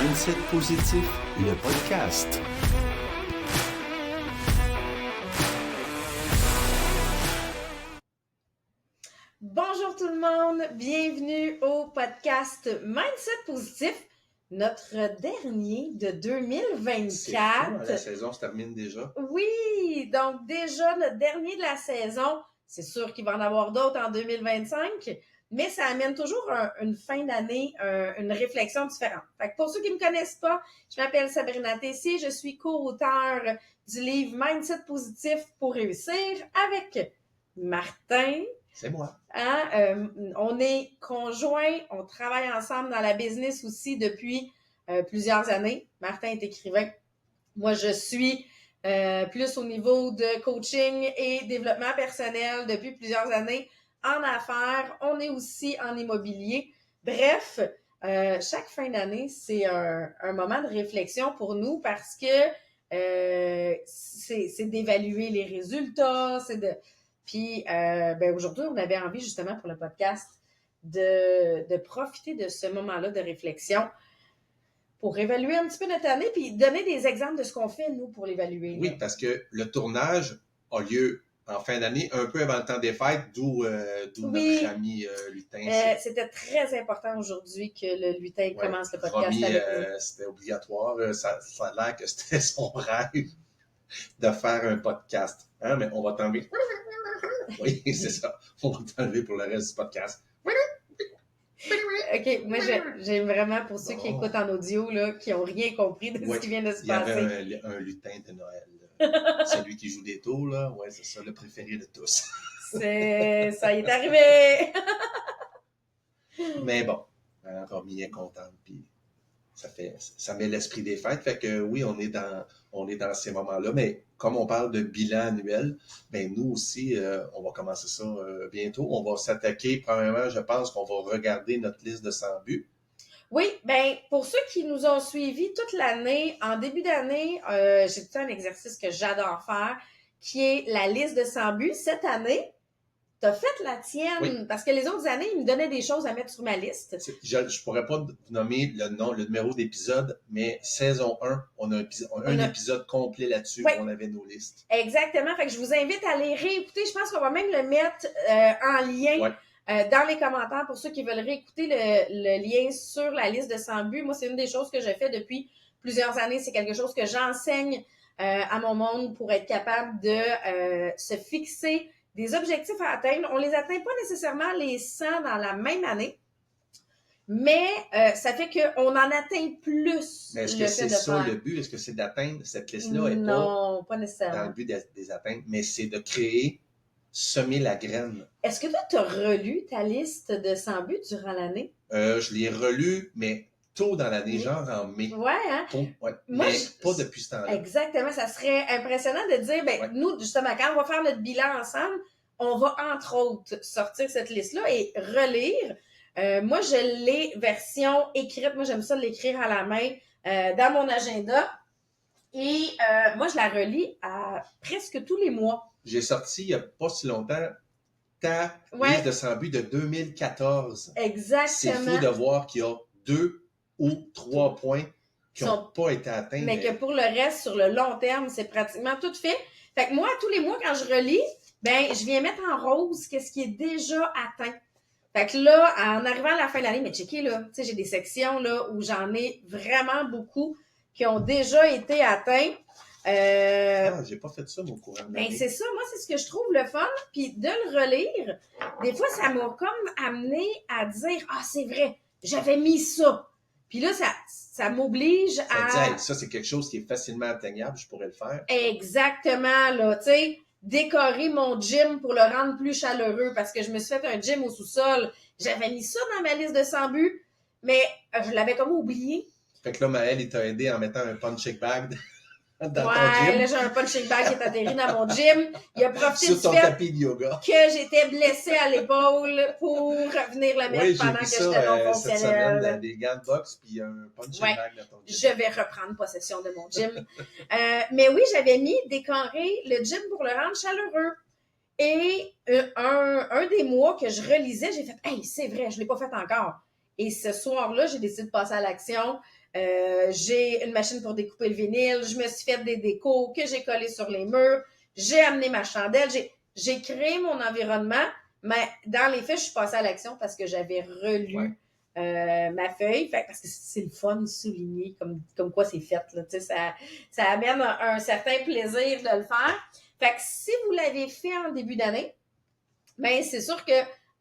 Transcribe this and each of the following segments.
Mindset Positif, le podcast. Bonjour tout le monde, bienvenue au podcast Mindset Positif, notre dernier de 2024. C'est fou, la saison se termine déjà. Oui, donc déjà le dernier de la saison. C'est sûr qu'il va en avoir d'autres en 2025, mais ça amène toujours une fin d'année, une réflexion différente. Fait que pour ceux qui ne me connaissent pas, je m'appelle Sabrina Tessier, je suis co-auteure du livre Mindset Positif pour réussir avec Martin. C'est moi. On est conjoints, on travaille ensemble dans la business aussi depuis plusieurs années. Martin est écrivain. Moi, je suis plus au niveau de coaching et développement personnel depuis plusieurs années en affaires. On est aussi en immobilier. Bref, chaque fin d'année, c'est un moment de réflexion pour nous parce que c'est d'évaluer les résultats, Puis aujourd'hui, on avait envie justement pour le podcast de profiter de ce moment-là de réflexion pour évaluer un petit peu notre année puis donner des exemples de ce qu'on fait, nous, pour l'évaluer. Oui, parce que le tournage a lieu en fin d'année, un peu avant le temps des fêtes, d'où notre ami Lutin. C'était très important aujourd'hui que le Lutin commence le podcast Romy, avec nous. C'était obligatoire. Ça a l'air que c'était son rêve de faire un podcast. Hein? Mais on va t'enlever. Oui, c'est ça. On va t'enlever pour le reste du podcast. OK, moi, j'aime vraiment pour ceux qui écoutent en audio, là, qui n'ont rien compris de ce qui vient de se passer. Il y avait un lutin de Noël. Celui qui joue des tours, là. Ouais, c'est ça, le préféré de tous. Ça y est arrivé! Mais bon, Romy est contente, puis ça met l'esprit des fêtes. Fait que oui, on est dans ces moments-là. Mais comme on parle de bilan annuel, ben nous aussi, on va commencer ça bientôt. On va s'attaquer, premièrement, je pense qu'on va regarder notre liste de 100 buts. Oui, ben pour ceux qui nous ont suivis toute l'année, en début d'année, j'ai tout un exercice que j'adore faire, qui est la liste de 100 buts. Cette année, tu as fait la tienne, parce que les autres années, ils me donnaient des choses à mettre sur ma liste. Je pourrais pas vous nommer le numéro d'épisode, mais saison 1, on a un épisode complet là-dessus où on avait nos listes. Exactement, fait que je vous invite à les réécouter. Je pense qu'on va même le mettre en lien dans les commentaires pour ceux qui veulent réécouter le lien sur la liste de 100 buts. Moi, c'est une des choses que je fais depuis plusieurs années. C'est quelque chose que j'enseigne à mon monde pour être capable de se fixer des objectifs à atteindre. On les atteint pas nécessairement les 100 dans la même année, mais ça fait qu'on en atteint plus. Mais est-ce que c'est ça le but? Est-ce que c'est d'atteindre cette liste-là? Non, pas nécessairement. Dans le but des atteindre, mais c'est de créer, semer la graine. Est-ce que toi, tu as relu ta liste de 100 buts durant l'année? Je l'ai relu, mais tôt dans l'année, genre en mai. Ouais, hein? Mais pas depuis ce temps-là. Exactement. Ça serait impressionnant de dire, nous, justement, quand on va faire notre bilan ensemble, on va, entre autres, sortir cette liste-là et relire. Moi, je l'ai version écrite. Moi, j'aime ça l'écrire à la main dans mon agenda. Et moi, je la relis à presque tous les mois. J'ai sorti, il n'y a pas si longtemps, ta liste de 100 buts de 2014. Exactement. C'est fou de voir qu'il y a 2 ou 3 points qui n'ont pas été atteints. Mais que pour le reste, sur le long terme, c'est pratiquement tout fait. Fait que moi, tous les mois, quand je relis, je viens mettre en rose qu'est-ce qui est déjà atteint. Fait que là, en arrivant à la fin de l'année, mais checker là, tu sais, j'ai des sections là où j'en ai vraiment beaucoup qui ont déjà été atteints. J'ai pas fait ça, mon courant de l'année. C'est ça, moi, c'est ce que je trouve le fun. Puis de le relire, des fois, ça m'a comme amené à dire, c'est vrai, j'avais mis ça. Puis là, ça m'oblige à... Ça, c'est quelque chose qui est facilement atteignable, je pourrais le faire. Exactement, là, tu sais, décorer mon gym pour le rendre plus chaleureux parce que je me suis fait un gym au sous-sol. J'avais mis ça dans ma liste de 100 buts, mais je l'avais comme oublié. Fait que là, Maëlle, il t'a aidé en mettant un punching bag dans ton gym. Là, j'ai un punching bag qui est atterri dans mon gym. Il a profité sur ton tapis de yoga. Que j'étais blessée à l'épaule pour venir le mettre pendant que j'étais non fonctionnelle. Cette semaine, des gants de boxe puis un punching bag dans ton gym. Je vais reprendre possession de mon gym. Mais oui, j'avais mis décorer le gym pour le rendre chaleureux. Et un des mois que je relisais, j'ai fait « Hey, c'est vrai, je ne l'ai pas fait encore. » Et ce soir-là, j'ai décidé de passer à l'action. J'ai une machine pour découper le vinyle. Je me suis fait des décos que j'ai collés sur les murs. J'ai amené ma chandelle. J'ai créé mon environnement, mais dans les faits, je suis passée à l'action parce que j'avais relu ma feuille. Parce que c'est le fun de souligner comme quoi c'est fait. Là, ça amène un certain plaisir de le faire. Fait que si vous l'avez fait en début d'année, ben c'est sûr que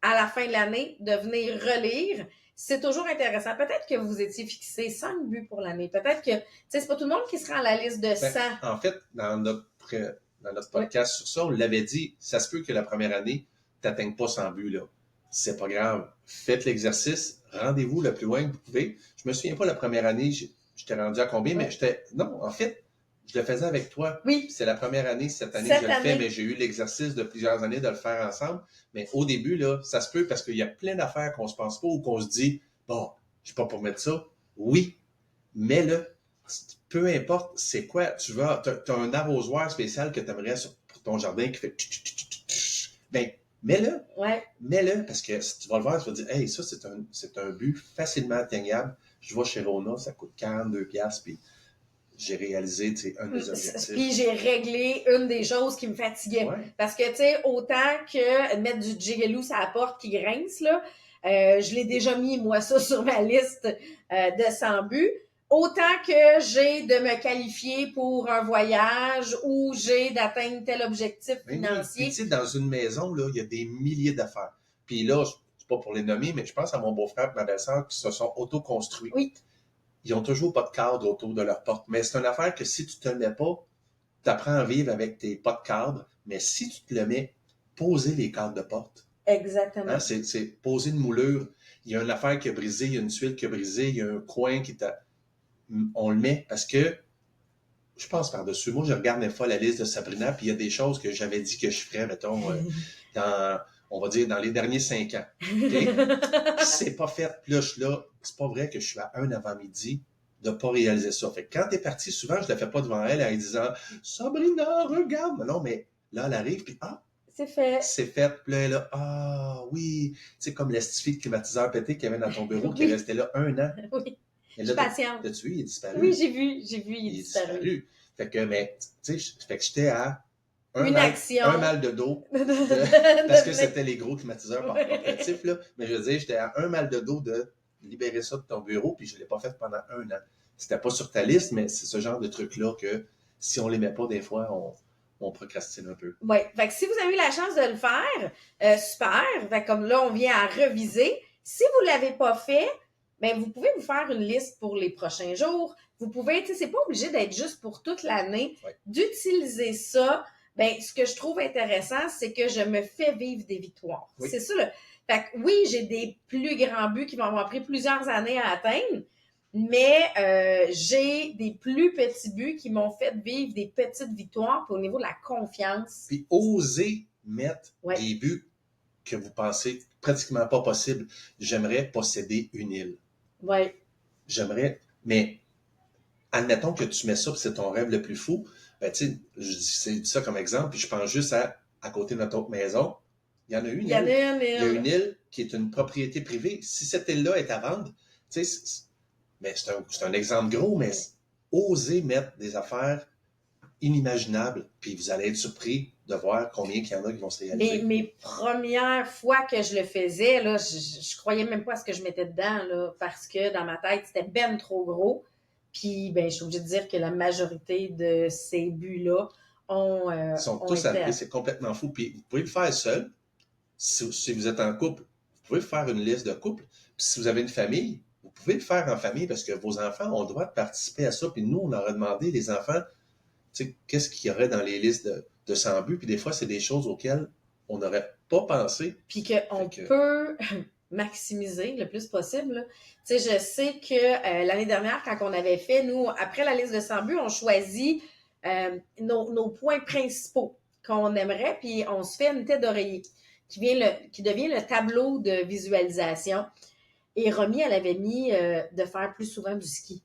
à la fin de l'année, de venir relire, c'est toujours intéressant. Peut-être que vous étiez fixé 5 buts pour l'année. Peut-être que, c'est pas tout le monde qui sera à la liste de 100. En fait, dans notre podcast sur ça, on l'avait dit, ça se peut que la première année, tu n'atteignes pas 100 buts, là. C'est pas grave. Faites l'exercice, rendez-vous le plus loin que vous pouvez. Je me souviens pas la première année, j'étais rendu à combien, mais non, en fait, je le faisais avec toi. Oui. C'est la première année, cette année que je le fais, mais j'ai eu l'exercice de plusieurs années de le faire ensemble. Mais au début, là, ça se peut parce qu'il y a plein d'affaires qu'on se pense pas ou qu'on se dit, bon, je suis pas pour mettre ça. Oui, mets-le. Peu importe c'est quoi, tu as un arrosoir spécial que tu aimerais pour ton jardin qui fait ben, mets-le. Ouais. Mets-le parce que si tu vas le voir, tu vas dire, hey, ça, c'est un but facilement atteignable. Je vais chez Rona, ça coûte 42$, puis j'ai réalisé un des objectifs. Puis j'ai réglé une des choses qui me fatiguait. Ouais. Parce que, tu sais, autant que mettre du jigaloo sur la porte qui grince, là, je l'ai déjà mis, moi, ça, sur ma liste de 100 buts. Autant que j'ai de me qualifier pour un voyage ou j'ai d'atteindre tel objectif financier. Puis, tu sais, dans une maison, là, il y a des milliers d'affaires. Puis là, c'est pas pour les nommer, mais je pense à mon beau-frère et ma belle-sœur qui se sont auto-construits. Oui. Ils ont toujours pas de cadre autour de leur porte. Mais c'est une affaire que si tu te le mets pas, tu apprends à vivre avec tes pas de cadre. Mais si tu te le mets, poser les cadres de porte. Exactement. Hein? C'est poser une moulure. Il y a une affaire qui a brisé, il y a une tuile qui a brisé, il y a un coin qui t'a... On le met parce que je passe par-dessus. Moi, je regarde des fois la liste de Sabrina, puis il y a des choses que j'avais dit que je ferais, mettons, on va dire, dans les derniers 5 ans. Okay? C'est pas fait. Puis là, je suis là. C'est pas vrai que je suis à un avant-midi de pas réaliser ça. Fait que quand t'es parti, souvent, je le fais pas devant elle en disant « Sabrina, regarde! » Non, mais là, elle arrive, puis c'est fait. C'est fait. Puis là, elle est là, ah oui. Tu sais, comme l'estifie de climatiseur pété qu'il y avait dans ton bureau, qui est resté là 1 an. Oui. Et là, patiente. T'as-tu vu, il est disparu. Oui, j'ai vu, il est disparu. Fait que, mais, tu sais, fait que j'étais à un mal de dos, parce que c'était les gros climatiseurs portatifs, là. Mais je veux dire, j'étais à un mal de dos de libérer ça de ton bureau, puis je ne l'ai pas fait pendant 1 an. C'était pas sur ta liste, mais c'est ce genre de truc-là que si on les met pas, des fois, on procrastine un peu. Oui, fait que si vous avez eu la chance de le faire, super. Fait que comme là, on vient à reviser. Si vous ne l'avez pas fait, ben vous pouvez vous faire une liste pour les prochains jours. Vous pouvez, tu sais, c'est pas obligé d'être juste pour toute l'année. Ouais. D'utiliser ça. Ben, ce que je trouve intéressant, c'est que je me fais vivre des victoires. Oui. C'est ça, là. Fait que oui, j'ai des plus grands buts qui vont avoir pris plusieurs années à atteindre, mais j'ai des plus petits buts qui m'ont fait vivre des petites victoires au niveau de la confiance. Puis oser mettre des buts que vous pensez pratiquement pas possible. J'aimerais posséder une île. Oui. J'aimerais, mais admettons que tu mets ça, puis c'est ton rêve le plus fou. Ben, tu sais, je dis ça comme exemple, puis je pense juste à côté de notre autre maison. Il y en a une. Il y a une île qui est une propriété privée. Si cette île-là est à vendre, tu sais, mais c'est un exemple gros, mais osez mettre des affaires inimaginables, puis vous allez être surpris de voir combien il y en a qui vont se réaliser. Mes premières fois que je le faisais, là, je croyais même pas à ce que je mettais dedans, là, parce que dans ma tête, c'était ben trop gros. Puis, ben, je suis obligée de dire que la majorité de ces buts-là sont tous arrivés, c'est complètement fou. Puis, vous pouvez le faire seul. Si vous êtes en couple, vous pouvez faire une liste de couple. Puis, si vous avez une famille, vous pouvez le faire en famille parce que vos enfants ont le droit de participer à ça. Puis, nous, on aurait demandé, les enfants, tu sais, qu'est-ce qu'il y aurait dans les listes de 100 buts. Puis, des fois, c'est des choses auxquelles on n'aurait pas pensé. Puis qu'on peut maximiser le plus possible. Tu sais, je sais que l'année dernière, quand on avait fait, nous, après la liste de 100 buts, on choisit nos points principaux qu'on aimerait, puis on se fait une tête d'oreiller qui devient le tableau de visualisation. Et Romy, elle avait mis de faire plus souvent du ski.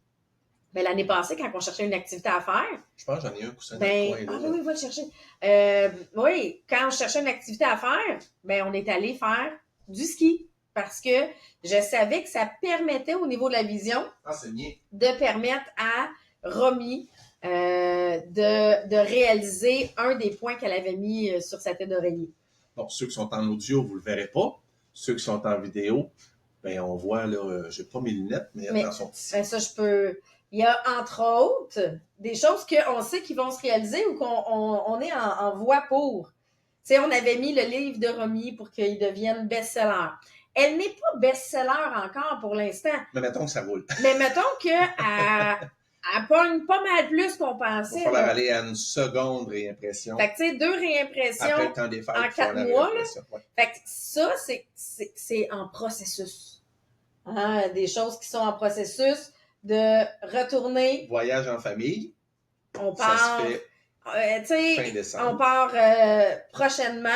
Mais l'année passée, quand on cherchait une activité à faire... Je pense que j'en ai un coussin dans le coin. Ah oui, va le chercher. Oui, quand on cherchait une activité à faire, ben on est allé faire du ski. parce que je savais que ça permettait au niveau de la vision Enseigner. de permettre à Romy de réaliser un des points qu'elle avait mis sur sa tête d'oreiller. Bon, ceux qui sont en audio, vous le verrez pas. Ceux qui sont en vidéo, ben on voit, là, j'ai pas mes lunettes, mais attention. Ben ça, je peux... Il y a, entre autres, des choses qu'on sait qui vont se réaliser ou qu'on est en voie pour. Tu sais, on avait mis le livre de Romy pour qu'il devienne best-seller. Elle n'est pas best-seller encore pour l'instant. Mais mettons que ça roule. Mais mettons qu'elle pogne pas mal plus qu'on Il va pensait. falloir là. aller à une seconde réimpression. Fait que, tu sais, 2 réimpressions Après le temps des fêtes, en il faut faire 4 la mois. Là. réimpression. Ouais. Fait que ça, c'est en processus. Hein, des choses qui sont en processus de retourner. Voyage en famille, On ça part, se fait tu sais, fin décembre. on part prochainement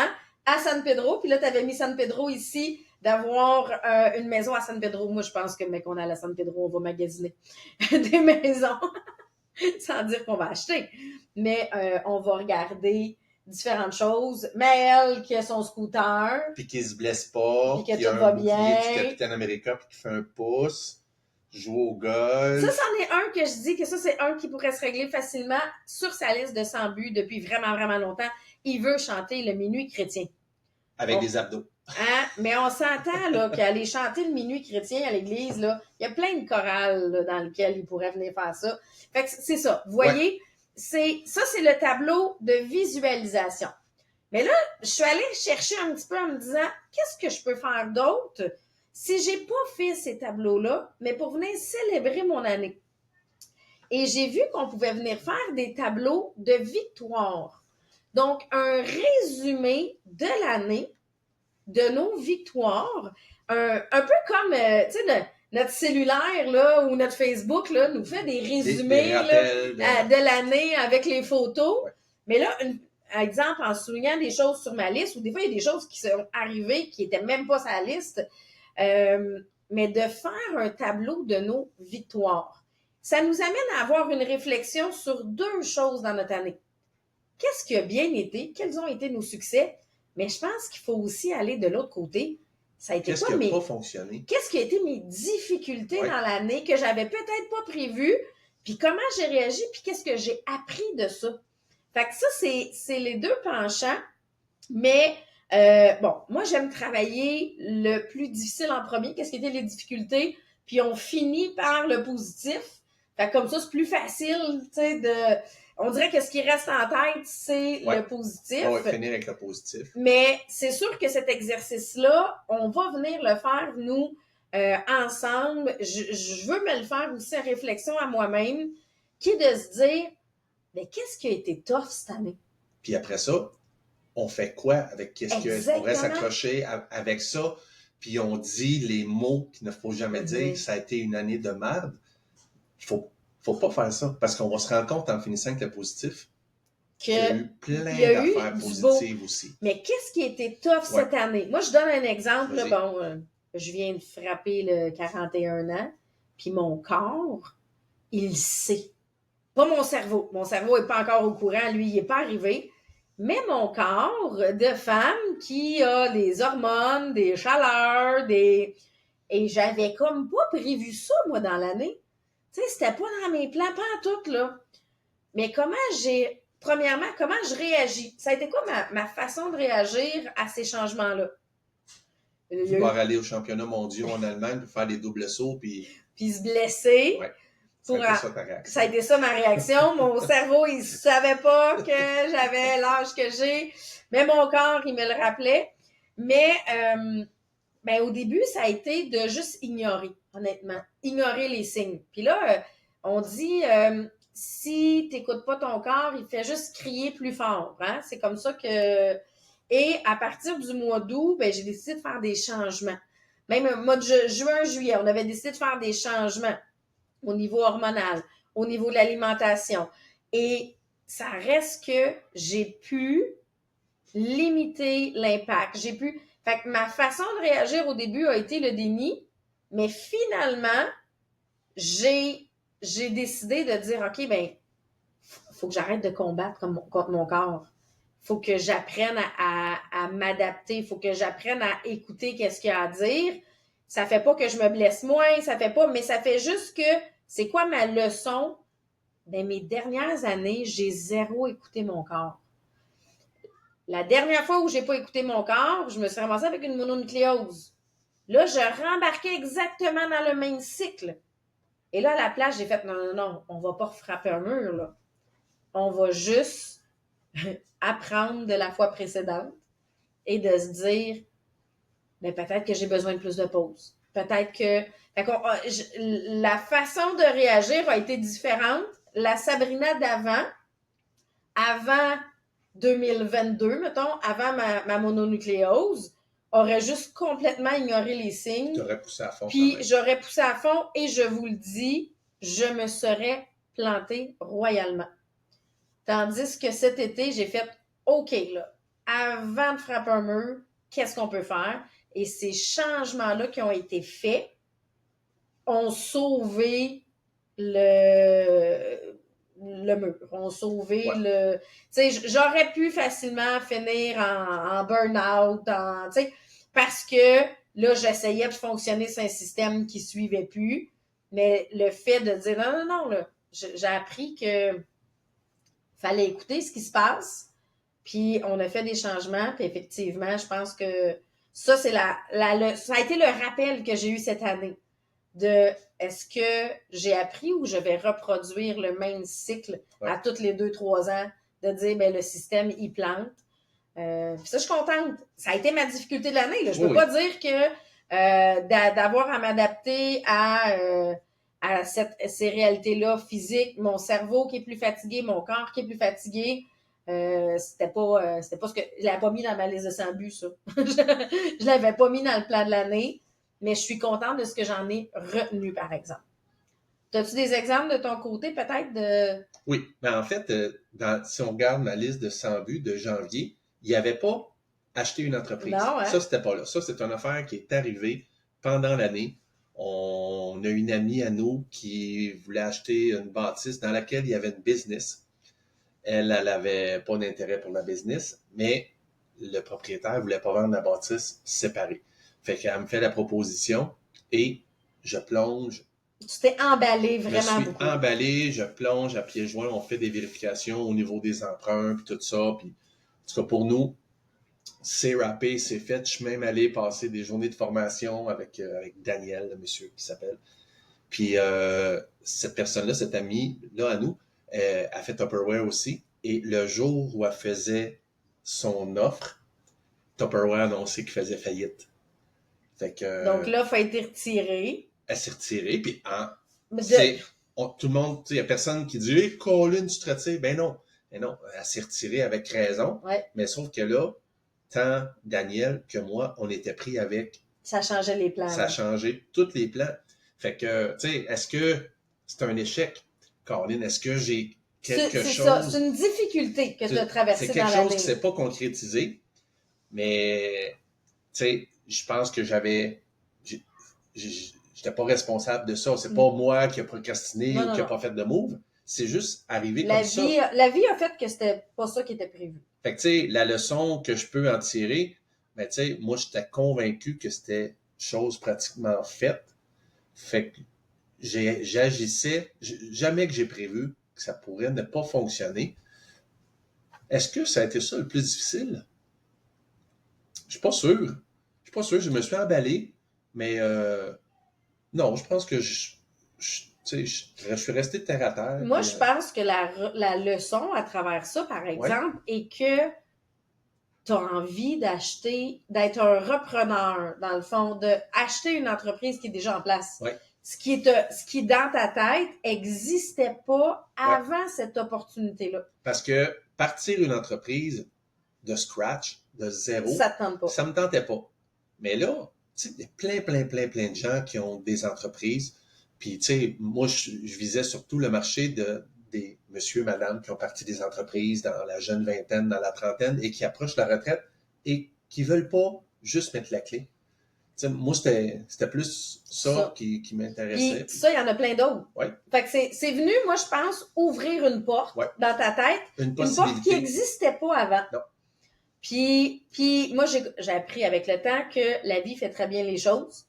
à San Pedro. Puis là, tu avais mis San Pedro ici, d'avoir une maison à San Pedro. Moi, je pense que, mec, on est à la San Pedro, on va magasiner des maisons, sans dire qu'on va acheter. Mais on va regarder différentes choses. Mais elle, qui a son scooter. Puis qu'il se blesse pas, Puis que qu'il y a tout un va bouclier bien. du Capitaine America, puis qu'il fait un pouce, joue au golf. Ça, c'en est un que je dis que ça, c'est un qui pourrait se régler facilement sur sa liste de 100 buts depuis vraiment, vraiment longtemps. Il veut chanter le minuit chrétien. Avec des abdos. Hein? Mais on s'entend là, qu'aller chanter le minuit chrétien à l'église, là, il y a plein de chorales là, dans lesquelles il pourrait venir faire ça. Fait que c'est ça. Vous voyez, c'est le tableau de visualisation. Mais là, je suis allée chercher un petit peu en me disant, qu'est-ce que je peux faire d'autre si j'ai pas fait ces tableaux-là, mais pour venir célébrer mon année. Et j'ai vu qu'on pouvait venir faire des tableaux de victoire. Donc, un résumé de l'année, de nos victoires, un peu comme, tu sais, notre cellulaire, là, ou notre Facebook, là, nous fait des résumés Des rappels, de l'année avec les photos. Ouais. Mais là, exemple, en soulignant des choses sur ma liste, ou des fois, il y a des choses qui sont arrivées qui n'étaient même pas sur la liste, mais de faire un tableau de nos victoires. Ça nous amène à avoir une réflexion sur 2 choses dans notre année. Qu'est-ce qui a bien été? Quels ont été nos succès? Mais je pense qu'il faut aussi aller de l'autre côté. Ça a été Qu'est-ce qui n'a pas fonctionné? Qu'est-ce qui a été mes difficultés dans l'année que j'avais peut-être pas prévues? Puis comment j'ai réagi? Puis qu'est-ce que j'ai appris de ça? Fait que ça, c'est les 2 penchants. Mais bon, moi, j'aime travailler le plus difficile en premier. Qu'est-ce qui étaient les difficultés? Puis on finit par le positif. Fait que comme ça, c'est plus facile, tu sais, on dirait que ce qui reste en tête, c'est le positif. On va finir avec le positif. Mais c'est sûr que cet exercice-là, on va venir le faire, nous, ensemble. Je veux me le faire aussi en réflexion à moi-même, qui est de se dire, mais qu'est-ce qui a été tough cette année? Puis après ça, on fait quoi avec qu'est-ce qu'on pourrait s'accrocher avec ça? Puis on dit les mots qu'il ne faut jamais dire. Ça a été une année de merde. Il faut pas faire ça, parce qu'on va se rendre compte en finissant avec le positif qu'il y a eu plein d'affaires positives aussi. Mais qu'est-ce qui a été tough cette année? Moi, je donne un exemple. Là, bon, je viens de frapper le 41 ans, puis mon corps, il sait. Pas mon cerveau. Mon cerveau n'est pas encore au courant. Lui, il n'est pas arrivé. Mais mon corps de femme qui a des hormones, des chaleurs, Et j'avais comme pas prévu ça, moi, dans l'année. Tu sais, c'était pas dans mes plans, pas en tout, là. Mais premièrement, comment je réagis? Ça a été quoi ma façon de réagir à ces changements-là? Pouvoir aller aux championnats mondiaux en Allemagne pour faire des doubles sauts, puis se blesser. Ouais. Ça a été ça ma réaction. Mon cerveau, il savait pas que j'avais l'âge que j'ai, mais mon corps, il me le rappelait. Mais au début, ça a été de juste ignorer, honnêtement. Ignorer les signes. Puis là, on dit, si tu n'écoutes pas ton corps, il fait juste crier plus fort. Hein? C'est comme ça que... Et à partir du mois d'août, j'ai décidé de faire des changements. Même au mois de juin, juillet, on avait décidé de faire des changements au niveau hormonal, au niveau de l'alimentation. Et ça reste que j'ai pu limiter l'impact. Fait que ma façon de réagir au début a été le déni, mais finalement, j'ai décidé de dire, OK, faut que j'arrête de combattre contre mon corps. Faut que j'apprenne à m'adapter. Faut que j'apprenne à écouter qu'est-ce qu'il y a à dire. Ça fait pas que je me blesse moins, ça fait pas, mais ça fait juste que c'est quoi ma leçon? Ben, mes dernières années, j'ai zéro écouté mon corps. La dernière fois où j'ai pas écouté mon corps, je me suis ramassée avec une mononucléose. Là, je rembarquais exactement dans le même cycle. Et là, à la place, j'ai fait non, on va pas frapper un mur, là. On va juste apprendre de la fois précédente et de se dire, mais peut-être que j'ai besoin de plus de pause. Peut-être que... la façon de réagir a été différente. La Sabrina avant 2022, mettons, avant ma mononucléose, aurait juste complètement ignoré les signes. Tu aurais poussé à fond. Puis j'aurais poussé à fond et je vous le dis, je me serais plantée royalement. Tandis que cet été, j'ai fait OK, là, avant de frapper un mur, qu'est-ce qu'on peut faire? Et ces changements-là qui ont été faits ont sauvé le mur, ont sauvé le... Tu sais, j'aurais pu facilement finir en burn-out, tu sais, parce que là, j'essayais de fonctionner sur un système qui suivait plus, mais le fait de dire non, là, j'ai appris que fallait écouter ce qui se passe, puis on a fait des changements, puis effectivement, je pense que ça, c'est ça a été le rappel que j'ai eu cette année de est-ce que j'ai appris ou je vais reproduire le même cycle à toutes les 2-3 ans, de dire, ben le système, il plante. Puis ça, je suis contente. Ça a été ma difficulté de l'année. Là. Je peux pas dire que d'avoir à m'adapter à ces réalités-là physiques, mon cerveau qui est plus fatigué, mon corps qui est plus fatigué, c'était pas ce que... Je l'avais pas mis dans ma liste de 100 buts, ça. Je l'avais pas mis dans le plan de l'année, mais je suis contente de ce que j'en ai retenu, par exemple. As-tu des exemples de ton côté, peut-être, de... Oui, mais en fait, si on regarde ma liste de 100 buts de janvier, il n'y avait pas acheté une entreprise. Non, hein? Ça, c'était pas là. Ça, c'est une affaire qui est arrivée pendant l'année. On a une amie à nous qui voulait acheter une bâtisse dans laquelle il y avait une business. Elle avait pas d'intérêt pour la business, mais le propriétaire voulait pas vendre la bâtisse séparée. Fait qu'elle me fait la proposition et je plonge. Tu t'es emballé vraiment beaucoup. Je suis beaucoup. emballé, je plonge à pieds joints, on fait des vérifications au niveau des emprunts, puis tout ça. Puis, en tout cas, pour nous, c'est rappé, c'est fait. Je suis même allé passer des journées de formation avec Daniel, le monsieur qui s'appelle. Puis cette personne-là, cette amie-là à nous, a fait Tupperware aussi. Et le jour où elle faisait son offre, Tupperware a annoncé qu'il faisait faillite. Fait que, donc là, il faut être retiré. Elle s'est retirée, puis tout le monde, il n'y a personne qui dit « Hey, Colin, tu te retires? » Ben non, elle s'est retirée avec raison. Ouais. Mais sauf que là, tant Daniel que moi, on était pris avec... Ça changeait les plans. Ça a changé tous les plans. Fait que, tu sais, est-ce que c'est un échec, Colin? Est-ce que j'ai quelque chose... C'est ça, c'est une difficulté que tu as traversée dans l'année. C'est quelque chose qui ne s'est pas concrétisé, mais, tu sais, je pense que j'étais pas responsable de ça. C'est pas moi qui a procrastiné ou qui a pas fait de move. C'est juste arrivé comme ça. La vie a fait que c'était pas ça qui était prévu. Fait que, tu sais, la leçon que je peux en tirer, ben, tu sais, moi, j'étais convaincu que c'était chose pratiquement faite. Fait que j'agissais, jamais que j'ai prévu que ça pourrait ne pas fonctionner. Est-ce que ça a été ça le plus difficile? Je suis pas sûr. Je me suis emballé, mais non, je pense que je suis resté terre à terre. Moi, je pense que la leçon à travers ça, par exemple, est que tu as envie d'être un repreneur, dans le fond, d'acheter une entreprise qui est déjà en place. Ouais. Ce qui, dans ta tête, n'existait pas avant cette opportunité-là. Parce que partir une entreprise de scratch, de zéro, ça te tente pas. Ça me tentait pas. Mais là, tu sais, il y a plein de gens qui ont des entreprises. Puis, tu sais, moi, je visais surtout le marché des monsieur, madame qui ont parti des entreprises dans la jeune vingtaine, dans la trentaine et qui approchent la retraite et qui veulent pas juste mettre la clé. Tu sais, moi, c'était plus ça. Qui m'intéressait. Puis ça, il y en a plein d'autres. Ouais. Fait que c'est venu, moi, je pense, ouvrir une porte dans ta tête. Une porte qui n'existait pas avant. Non. Puis moi, j'ai appris avec le temps que la vie fait très bien les choses.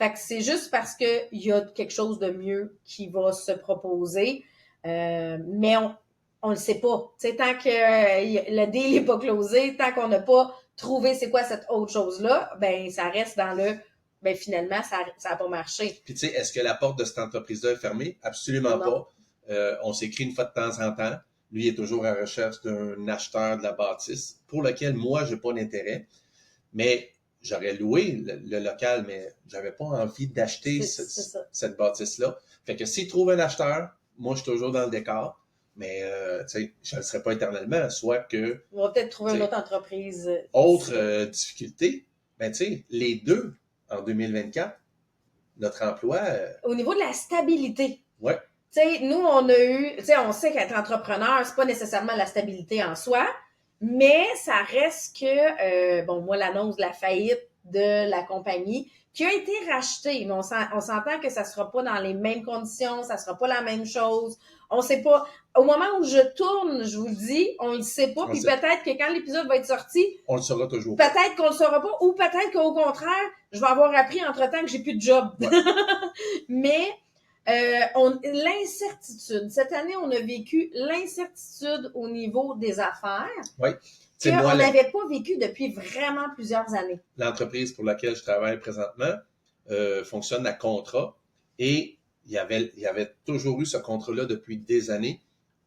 Fait que c'est juste parce qu'il y a quelque chose de mieux qui va se proposer. Mais on le sait pas. Tu sais, tant que le deal n'est pas closé, tant qu'on n'a pas trouvé c'est quoi cette autre chose-là, ben ça reste dans le ben finalement, ça n'a pas marché. Puis tu sais, est-ce que la porte de cette entreprise-là est fermée? Absolument Non. pas. On s'écrit une fois de temps en temps. Lui est toujours à la recherche d'un acheteur de la bâtisse pour lequel moi, je n'ai pas d'intérêt. Mais j'aurais loué le local, mais j'avais pas envie d'acheter cette bâtisse-là. Fait que s'il trouve un acheteur, moi, je suis toujours dans le décor. Mais, tu sais, je ne le serai pas éternellement. Soit que... On va peut-être trouver une autre entreprise. Autre difficulté, ben, tu sais, les deux, en 2024, notre emploi... Au niveau de la stabilité. Ouais. Tu sais, nous, on a eu... Tu sais, on sait qu'être entrepreneur, c'est pas nécessairement la stabilité en soi, mais ça reste que... bon, moi, l'annonce de la faillite de la compagnie qui a été rachetée, mais on s'entend que ça sera pas dans les mêmes conditions, ça sera pas la même chose. On sait pas. Au moment où je tourne, je vous le dis, on le sait pas. Puis peut-être que quand l'épisode va être sorti, on le saura toujours. Peut-être qu'on le saura pas, ou peut-être qu'au contraire, je vais avoir appris entre-temps que j'ai plus de job. Ouais. Mais l'incertitude. Cette année, on a vécu l'incertitude au niveau des affaires. Oui. Qu'on n'avait pas vécu depuis vraiment plusieurs années. L'entreprise pour laquelle je travaille présentement fonctionne à contrat et il y avait toujours eu ce contrat-là depuis des années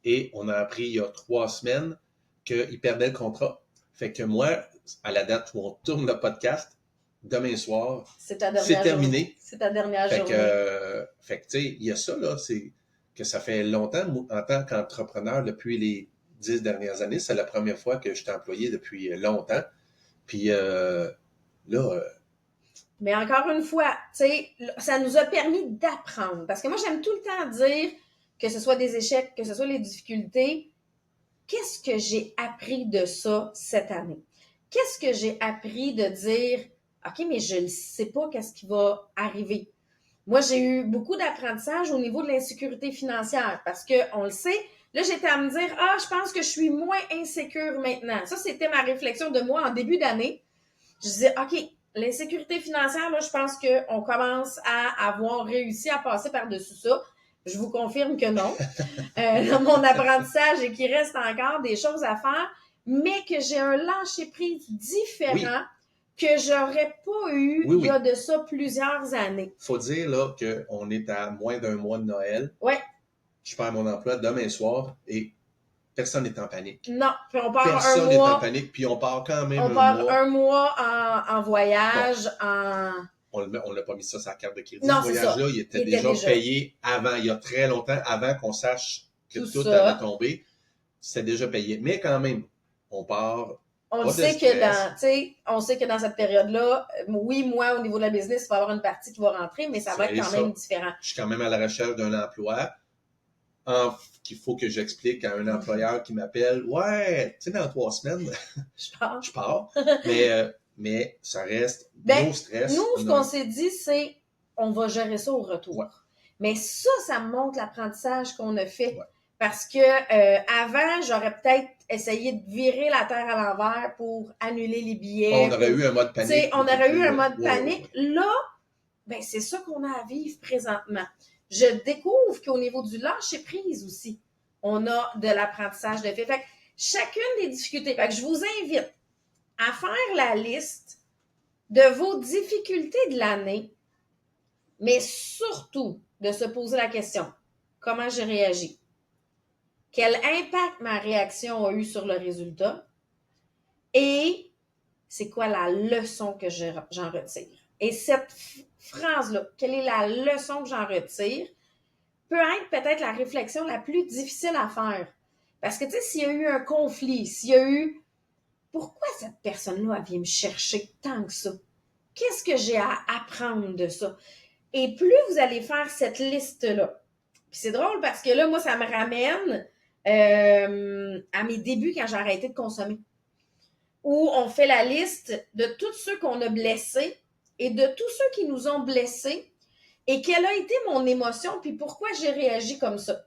et on a appris il y a 3 semaines qu'il perdait le contrat. Fait que moi, à la date où on tourne le podcast, demain soir, c'est terminé. C'est ta dernière journée. Fait que tu sais, il y a ça, là, c'est que ça fait longtemps, en tant qu'entrepreneur, depuis les 10 dernières années, c'est la première fois que je suis employé depuis longtemps. Puis Mais encore une fois, tu sais, ça nous a permis d'apprendre. Parce que moi, j'aime tout le temps dire que ce soit des échecs, que ce soit les difficultés. Qu'est-ce que j'ai appris de ça cette année? Qu'est-ce que j'ai appris de dire, OK, mais je ne sais pas qu'est-ce qui va arriver. Moi, j'ai eu beaucoup d'apprentissage au niveau de l'insécurité financière parce qu'on le sait. Là, j'étais à me dire, je pense que je suis moins insécure maintenant. Ça, c'était ma réflexion de moi en début d'année. Je disais, OK, l'insécurité financière, là, je pense qu'on commence à avoir réussi à passer par-dessus ça. Je vous confirme que non. Dans mon apprentissage et qu'il reste encore des choses à faire, mais que j'ai un lâcher-prise différent que j'aurais pas eu il y a de ça plusieurs années. Faut dire là qu'on est à moins d'un mois de Noël. Ouais. Je perds mon emploi demain soir et personne n'est en panique. Non, puis on part personne n'est en panique, puis on part quand même un mois en voyage, On l'a pas mis ça sur la carte de crédit. Non, ce voyage-là, il était déjà payé avant, il y a très longtemps, avant qu'on sache que tout allait tomber. C'était déjà payé. Mais quand même, on part. On sait que dans cette période-là, oui, moi, au niveau de la business, il va y avoir une partie qui va rentrer, mais ça va être quand même différent. Je suis quand même à la recherche d'un emploi. Qu'il faut que j'explique à un employeur qui m'appelle. Ouais, tu sais, dans 3 semaines, je pars. Mais ça reste gros stress. Nous, ce qu'on s'est dit, c'est on va gérer ça au retour. Ouais. Mais ça me montre l'apprentissage qu'on a fait. Ouais. Parce que avant, j'aurais peut-être essayé de virer la terre à l'envers pour annuler les billets. On aurait eu un mode panique. On aurait eu un mode panique. Là, c'est ça qu'on a à vivre présentement. Je découvre qu'au niveau du lâcher-prise aussi, on a de l'apprentissage de fait. Fait que chacune des difficultés, fait que je vous invite à faire la liste de vos difficultés de l'année, mais surtout de se poser la question, comment j'ai réagi? Quel impact ma réaction a eu sur le résultat? Et c'est quoi la leçon que j'en retire? Et cette phrase-là, quelle est la leçon que j'en retire, peut être peut-être la réflexion la plus difficile à faire. Parce que, tu sais, s'il y a eu un conflit, s'il y a eu... Pourquoi cette personne-là, elle vient me chercher tant que ça? Qu'est-ce que j'ai à apprendre de ça? Et plus vous allez faire cette liste-là, puis c'est drôle parce que là, moi, ça me ramène à mes débuts quand j'ai arrêté de consommer. Où on fait la liste de tous ceux qu'on a blessés et de tous ceux qui nous ont blessés et quelle a été mon émotion puis pourquoi j'ai réagi comme ça.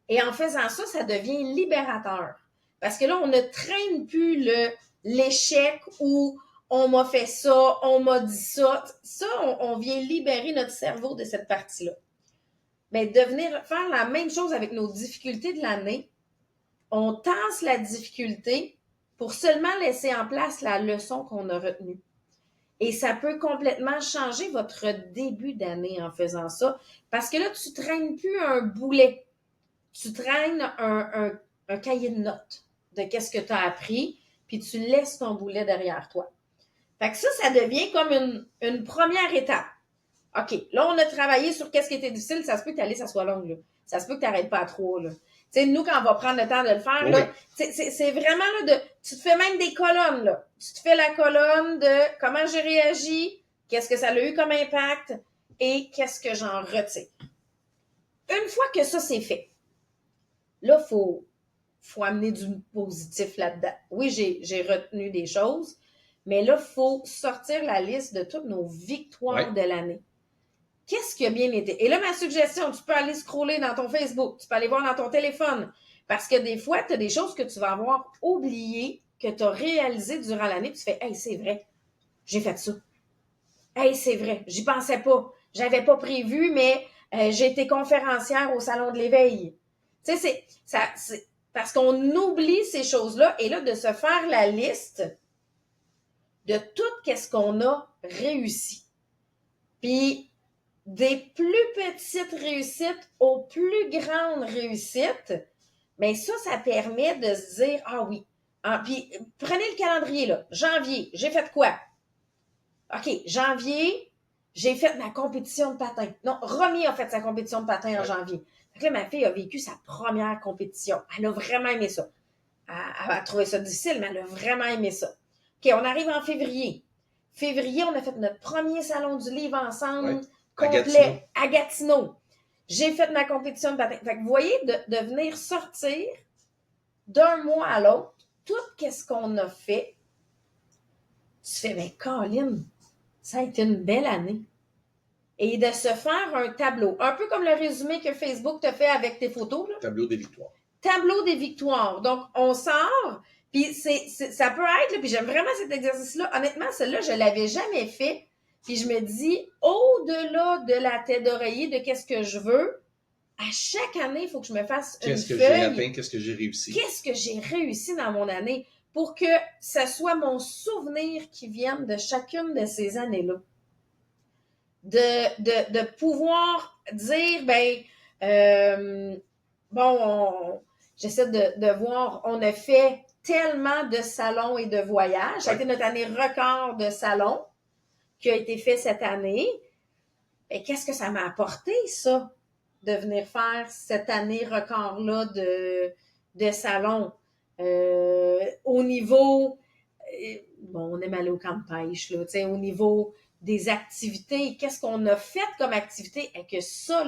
Et en faisant ça, ça devient libérateur. Parce que là, on ne traîne plus l'échec ou on m'a fait ça, on m'a dit ça. Ça, on vient libérer notre cerveau de cette partie-là. Mais de venir faire la même chose avec nos difficultés de l'année, on tasse la difficulté pour seulement laisser en place la leçon qu'on a retenue. Et ça peut complètement changer votre début d'année en faisant ça. Parce que là, tu ne traînes plus un boulet. Tu traînes un cahier de notes de qu'est-ce que tu as appris, puis tu laisses ton boulet derrière toi. Fait que ça devient comme une première étape. OK, là, on a travaillé sur qu'est-ce qui était difficile. Ça se peut que ta liste, ça soit longue, là. Ça se peut que tu n'arrêtes pas à 3, là. Tu sais, nous, quand on va prendre le temps de le faire, là, c'est vraiment, là, tu te fais même des colonnes, là. Tu te fais la colonne de comment j'ai réagi, qu'est-ce que ça a eu comme impact et qu'est-ce que j'en retire. Une fois que ça, c'est fait, là, faut amener du positif là-dedans. Oui, j'ai retenu des choses, mais là, il faut sortir la liste de toutes nos victoires de l'année. Qu'est-ce qui a bien été? Et là, ma suggestion, tu peux aller scroller dans ton Facebook, tu peux aller voir dans ton téléphone, parce que des fois, tu as des choses que tu vas avoir oubliées, que tu as réalisées durant l'année, puis tu fais « Hey, c'est vrai, j'ai fait ça. Hey, c'est vrai, j'y pensais pas. J'avais pas prévu, mais j'ai été conférencière au Salon de l'éveil. » Tu sais, c'est parce qu'on oublie ces choses-là, et là, de se faire la liste de tout ce qu'on a réussi. Puis, des plus petites réussites aux plus grandes réussites, bien ça permet de se dire, ah oui. Puis, prenez le calendrier, là. Janvier, j'ai fait quoi? OK, janvier, j'ai fait ma compétition de patin. Non, Romy a fait sa compétition de patin en janvier. Fait que là, ma fille a vécu sa première compétition. Elle a vraiment aimé ça. Elle a trouvé ça difficile, mais elle a vraiment aimé ça. OK, on arrive en février. Février, on a fait notre premier salon du livre ensemble, complet, à Gatineau. J'ai fait ma compétition de patin. Fait que vous voyez, de venir sortir d'un mois à l'autre, tout ce qu'on a fait, tu fais, ben, Colin, ça a été une belle année. Et de se faire un tableau, un peu comme le résumé que Facebook te fait avec tes photos. Là. Tableau des victoires. Tableau des victoires. Donc, on sort, puis ça peut être, là, puis j'aime vraiment cet exercice-là. Honnêtement, celui-là, je ne l'avais jamais fait. Puis je me dis, au-delà de la tête d'oreiller, de qu'est-ce que je veux, à chaque année, il faut que je me fasse une feuille. Qu'est-ce que j'ai atteint, qu'est-ce que j'ai réussi? Qu'est-ce que j'ai réussi dans mon année pour que ça soit mon souvenir qui vienne de chacune de ces années-là. De pouvoir dire, j'essaie de voir, on a fait tellement de salons et de voyages. Ça a été notre année record de salons qui a été fait cette année. Et qu'est-ce que ça m'a apporté, ça, de venir faire cette année record-là de salons? Au niveau, on aime aller au camp de pêche, là, au niveau des activités, qu'est-ce qu'on a fait comme activité? Et que ça,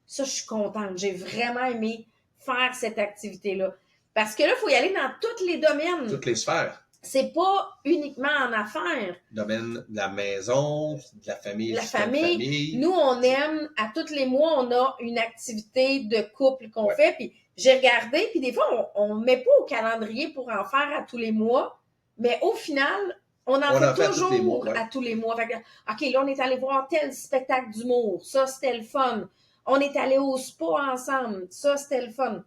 je suis contente. J'ai vraiment aimé faire cette activité-là. Parce que là, il faut y aller dans tous les domaines. Toutes les sphères. C'est pas uniquement en affaires. Domaine de la maison, de la famille. La famille. Nous, on aime, à tous les mois, on a une activité de couple qu'on fait. Puis j'ai regardé, puis des fois, on ne met pas au calendrier pour en faire à tous les mois. Mais au final, on en fait toujours à tous les mois. Fait que, OK, là, on est allé voir tel spectacle d'humour. Ça, c'était le fun. On est allé au spa ensemble. Ça, c'était le fun.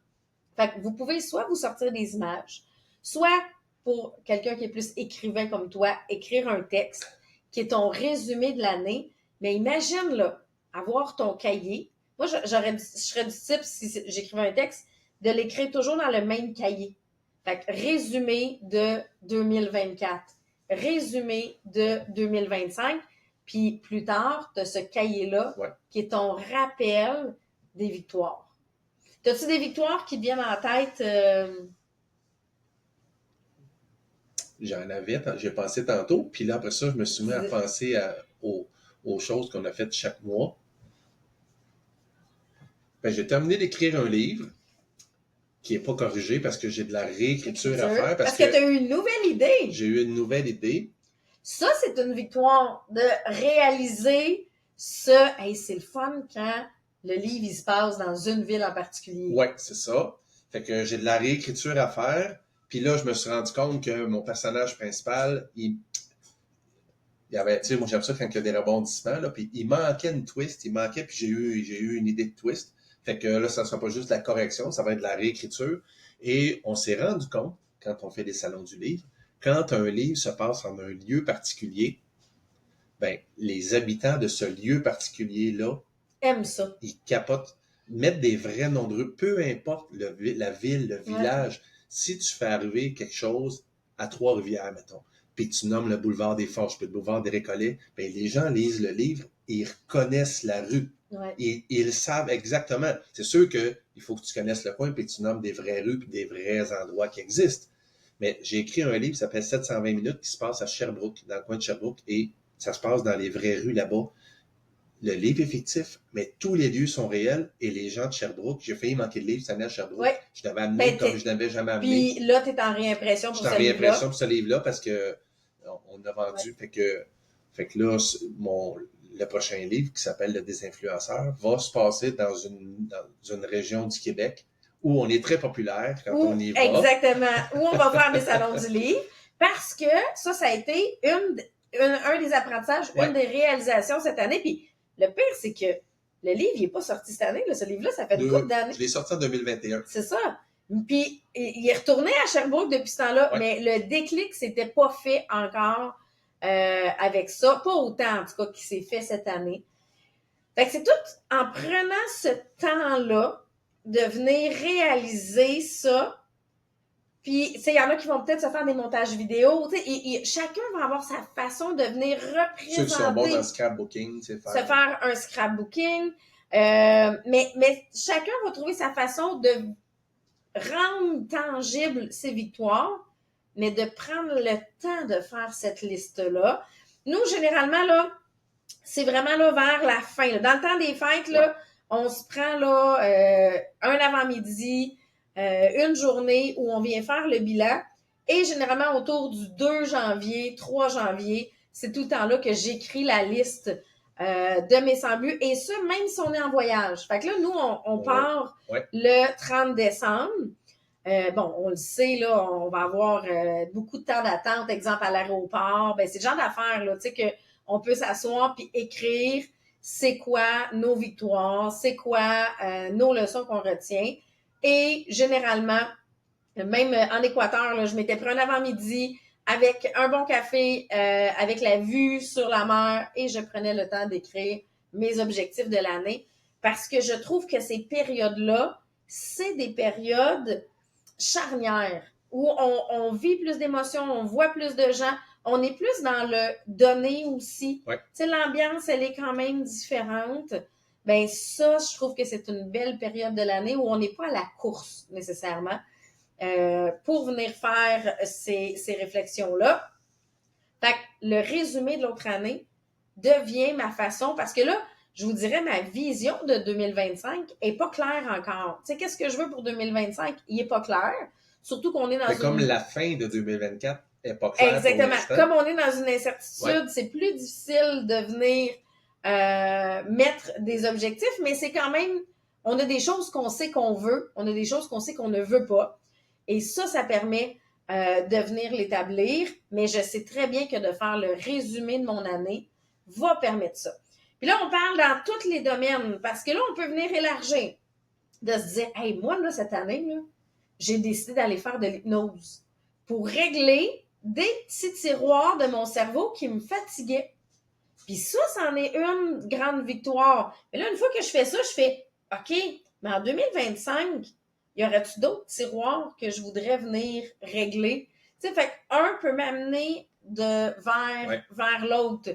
Fait que vous pouvez soit vous sortir des images, soit pour quelqu'un qui est plus écrivain comme toi, écrire un texte qui est ton résumé de l'année. Mais imagine, là, avoir ton cahier. Moi, je serais du type, si j'écrivais un texte, de l'écrire toujours dans le même cahier. Fait que résumé de 2024, résumé de 2025, puis plus tard, tu as ce cahier-là qui est ton rappel des victoires. As-tu des victoires qui te viennent en tête? J'en avais, j'ai pensé tantôt, puis là, après ça, je me suis mis à penser aux choses qu'on a faites chaque mois. J'ai terminé d'écrire un livre qui n'est pas corrigé parce que j'ai de la réécriture à faire. Parce que tu as eu une nouvelle idée. J'ai eu une nouvelle idée. Ça, c'est une victoire de réaliser ça. Hey, c'est le fun quand le livre, il se passe dans une ville en particulier. Oui, c'est ça. Fait que j'ai de la réécriture à faire. Puis là, je me suis rendu compte que mon personnage principal, il y avait, tu sais, moi j'aime ça quand il y a des rebondissements, là, puis il manquait une twist, puis j'ai eu une idée de twist. Fait que là, ça ne sera pas juste de la correction, ça va être de la réécriture. Et on s'est rendu compte, quand on fait des salons du livre, quand un livre se passe en un lieu particulier, ben, les habitants de ce lieu particulier-là, Aime ça. ils capotent. Mettre des vrais noms de rue, peu importe la ville, le village, si tu fais arriver quelque chose à Trois-Rivières, mettons, puis tu nommes le boulevard des Forges, puis le boulevard des Récollets, ben, les gens lisent le livre et ils reconnaissent la rue. Ouais. Et ils savent exactement. C'est sûr qu'il faut que tu connaisses le coin, puis tu nommes des vraies rues, puis des vrais endroits qui existent. Mais j'ai écrit un livre qui s'appelle 720 minutes, qui se passe à Sherbrooke, dans le coin de Sherbrooke, et ça se passe dans les vraies rues là-bas. Le livre est fictif, mais tous les lieux sont réels et les gens de Sherbrooke, j'ai failli manquer de livre cette année à Sherbrooke. Ouais. Je l'avais amené Ben, comme je n'avais jamais amené. Puis là, tu es en réimpression pour Je suis ce en livre-là. réimpression pour ce livre-là parce que on a vendu. Fait que là, le prochain livre qui s'appelle Le Désinfluenceur va se passer dans une région du Québec où on est très populaire quand on y va. Exactement. Où on va faire des salons du livre. Parce que ça a été un des apprentissages, une des réalisations cette année. Puis le pire, c'est que le livre, il n'est pas sorti cette année. Là. Ce livre-là, ça fait une couple d'années. Je l'ai sorti en 2021. C'est ça. Puis il est retourné à Sherbrooke depuis ce temps-là, mais le déclic s'était pas fait encore avec ça. Pas autant, en tout cas, qui s'est fait cette année. Fait que c'est tout en prenant ce temps-là de venir réaliser ça. Puis, tu sais, il y en a qui vont peut-être se faire des montages vidéo. Tu sais, chacun va avoir sa façon de venir représenter. Ceux qui sont bons dans le scrapbooking, se faire un scrapbooking. Mais chacun va trouver sa façon de rendre tangible ses victoires, mais de prendre le temps de faire cette liste-là. Nous, généralement, là, c'est vraiment là vers la fin. Là. Dans le temps des fêtes, là, on se prend là un avant-midi, une journée où on vient faire le bilan. Et généralement, autour du 2 janvier, 3 janvier, c'est tout le temps-là que j'écris la liste de mes 100 buts. Et ça, même si on est en voyage. Fait que là, nous, on part le 30 décembre. Bon, on le sait, là, on va avoir beaucoup de temps d'attente, exemple à l'aéroport. Ben, c'est le genre d'affaires, là, tu sais, qu'on peut s'asseoir puis écrire c'est quoi nos victoires, c'est quoi nos leçons qu'on retient. Et généralement, même en Équateur, là, je m'étais pris un avant-midi avec un bon café, avec la vue sur la mer, et je prenais le temps d'écrire mes objectifs de l'année parce que je trouve que ces périodes-là, c'est des périodes charnières où on vit plus d'émotions, on voit plus de gens, on est plus dans le donner aussi. Tu sais, l'ambiance, elle est quand même différente. Ben ça, je trouve que c'est une belle période de l'année où on n'est pas à la course nécessairement pour venir faire ces réflexions-là. Fait que le résumé de l'autre année devient ma façon, parce que là, je vous dirais, ma vision de 2025 est pas claire encore. Tu sais, qu'est-ce que je veux pour 2025? Il est pas clair. Surtout qu'on est dans comme la fin de 2024 est pas claire. Exactement. Comme on est dans une incertitude, c'est plus difficile de venir mettre des objectifs, mais c'est quand même, on a des choses qu'on sait qu'on veut, on a des choses qu'on sait qu'on ne veut pas. Et ça permet de venir l'établir, mais je sais très bien que de faire le résumé de mon année va permettre ça. Puis là, on parle dans tous les domaines, parce que là, on peut venir élargir, de se dire, hey, moi, là, cette année, là, j'ai décidé d'aller faire de l'hypnose pour régler des petits tiroirs de mon cerveau qui me fatiguaient. Puis ça, c'en est une grande victoire. Mais là, une fois que je fais ça, je fais, OK, mais en 2025, y aurait-tu d'autres tiroirs que je voudrais venir régler? Tu sais, fait qu'un peut m'amener vers l'autre.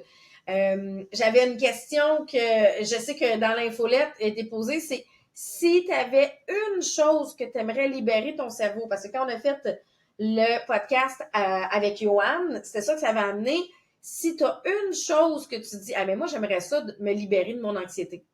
J'avais une question que je sais que dans l'infolette a été posée, c'est si tu avais une chose que tu aimerais libérer ton cerveau, parce que quand on a fait le podcast avec Johan, c'était ça que ça avait amené. Si tu as une chose que tu dis, ah mais moi j'aimerais ça me libérer de mon anxiété.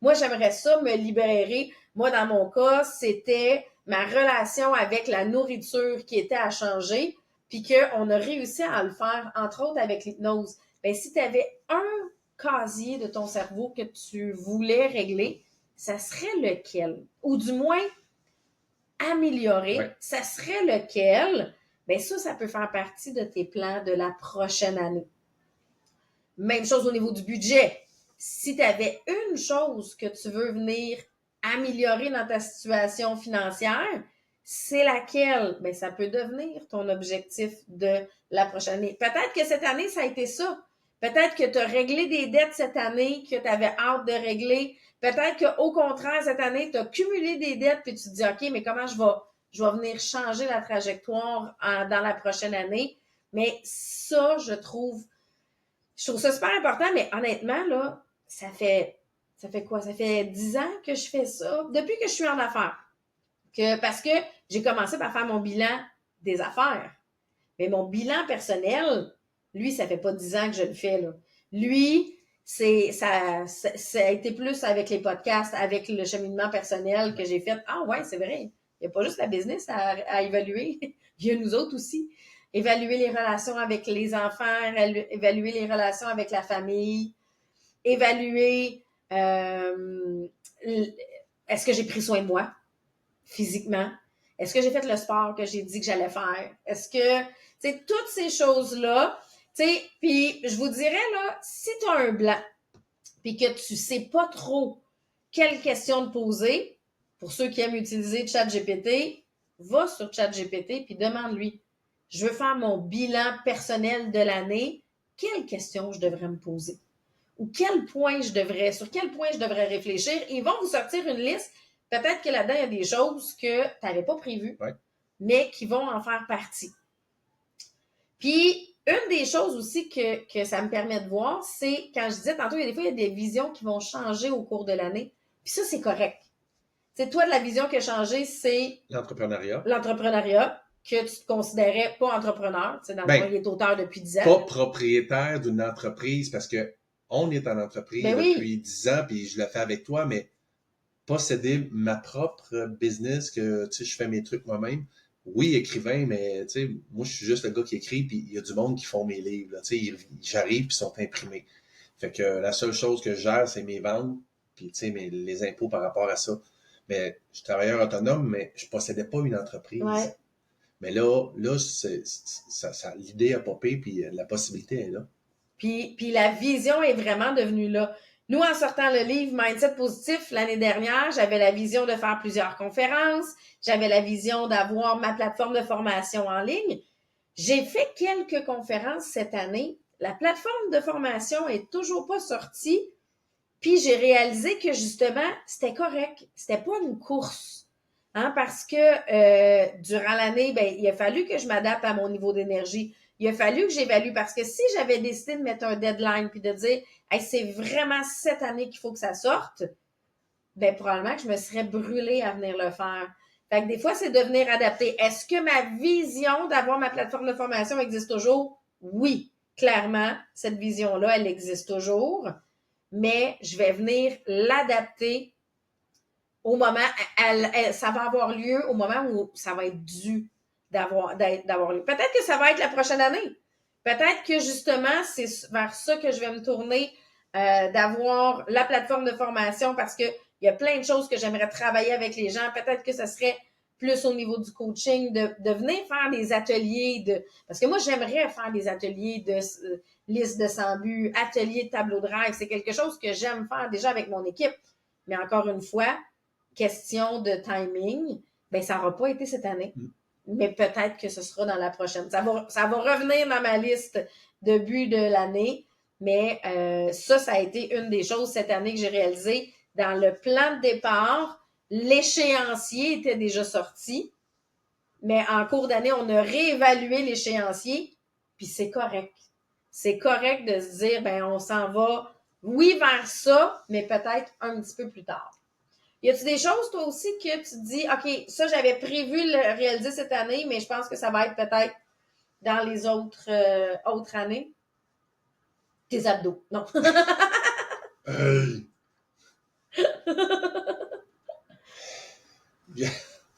Moi j'aimerais ça me libérer. Moi dans mon cas, c'était ma relation avec la nourriture qui était à changer, puis qu'on a réussi à le faire, entre autres avec l'hypnose. Ben si tu avais un casier de ton cerveau que tu voulais régler, ça serait lequel? Ou du moins améliorer, ça serait lequel? Bien ça peut faire partie de tes plans de la prochaine année. Même chose au niveau du budget. Si tu avais une chose que tu veux venir améliorer dans ta situation financière, c'est laquelle? Bien, ça peut devenir ton objectif de la prochaine année. Peut-être que cette année, ça a été ça. Peut-être que tu as réglé des dettes cette année que tu avais hâte de régler. Peut-être qu'au contraire, cette année, tu as cumulé des dettes puis tu te dis, OK, mais comment je vais venir changer la trajectoire dans la prochaine année? Mais ça, je trouve ça super important, mais honnêtement, là, ça fait quoi? Ça fait 10 ans que je fais ça, depuis que je suis en affaires. Parce que j'ai commencé par faire mon bilan des affaires. Mais mon bilan personnel, lui, ça fait pas 10 ans que je le fais, là. Lui, ça a été plus avec les podcasts, avec le cheminement personnel que j'ai fait. Ah ouais, c'est vrai. Il n'y a pas juste la business à évaluer. Il y a nous autres aussi. Évaluer les relations avec les enfants, évaluer les relations avec la famille, évaluer est-ce que j'ai pris soin de moi physiquement? Est-ce que j'ai fait le sport que j'ai dit que j'allais faire? Est-ce que, tu sais, toutes ces choses-là, tu sais, puis je vous dirais, là, si tu as un blanc, puis que tu sais pas trop quelle question te poser, pour ceux qui aiment utiliser ChatGPT, va sur ChatGPT puis demande-lui, je veux faire mon bilan personnel de l'année, quelle question je devrais me poser? Ou sur quel point je devrais réfléchir? Ils vont vous sortir une liste. Peut-être que là-dedans, il y a des choses que tu n'avais pas prévues, mais qui vont en faire partie. Puis, une des choses aussi que ça me permet de voir, c'est, quand je disais tantôt, il y a des fois, il y a des visions qui vont changer au cours de l'année. Puis ça, c'est correct. Tu sais, toi, la vision qui a changé, c'est l'entrepreneuriat, que tu te considérais pas entrepreneur. Tu sais, dans le fond, il est auteur depuis 10 ans. Pas propriétaire d'une entreprise, parce que on est en entreprise depuis 10 ans, puis je le fais avec toi, mais posséder ma propre business, que tu sais, je fais mes trucs moi-même. Oui, écrivain, mais tu sais, moi, je suis juste le gars qui écrit, puis il y a du monde qui font mes livres. Tu sais, j'arrive, puis ils sont imprimés. Fait que la seule chose que je gère, c'est mes ventes, puis tu sais, les impôts par rapport à ça. Mais je suis travailleur autonome, mais je possédais pas une entreprise. Ouais. Mais là l'idée a popé, puis la possibilité est là. Puis la vision est vraiment devenue là. Nous, en sortant le livre Mindset Positif l'année dernière, j'avais la vision de faire plusieurs conférences. J'avais la vision d'avoir ma plateforme de formation en ligne. J'ai fait quelques conférences cette année. La plateforme de formation est toujours pas sortie. Puis j'ai réalisé que justement, c'était correct. C'était pas une course. Hein, parce que durant l'année, ben, il a fallu que je m'adapte à mon niveau d'énergie. Il a fallu que j'évalue, parce que si j'avais décidé de mettre un deadline puis de dire hey, c'est vraiment cette année qu'il faut que ça sorte, ben probablement que je me serais brûlée à venir le faire. Fait que des fois, c'est de venir adapter. Est-ce que ma vision d'avoir ma plateforme de formation existe toujours? Oui, clairement, cette vision-là, elle existe toujours, mais je vais venir l'adapter au moment, ça va avoir lieu au moment où ça va être dû d'avoir lieu. Peut-être que ça va être la prochaine année. Peut-être que justement, c'est vers ça que je vais me tourner, d'avoir la plateforme de formation, parce que il y a plein de choses que j'aimerais travailler avec les gens. Peut-être que ça serait plus au niveau du coaching, de venir faire des ateliers parce que moi, j'aimerais faire des ateliers de liste de 100 buts, ateliers de tableau de rêve. C'est quelque chose que j'aime faire déjà avec mon équipe. Mais encore une fois, question de timing, ben ça n'aura pas été cette année. Mais peut-être que ce sera dans la prochaine. Ça va revenir dans ma liste de buts de l'année, mais ça a été une des choses cette année que j'ai réalisé. Dans le plan de départ, l'échéancier était déjà sorti, mais en cours d'année, on a réévalué l'échéancier, puis c'est correct. C'est correct de se dire, ben on s'en va, oui, vers ça, mais peut-être un petit peu plus tard. Y a-tu des choses, toi aussi, que tu te dis, OK, ça, j'avais prévu le réaliser cette année, mais je pense que ça va être peut-être dans les autres années? Tes abdos. Non. Hey!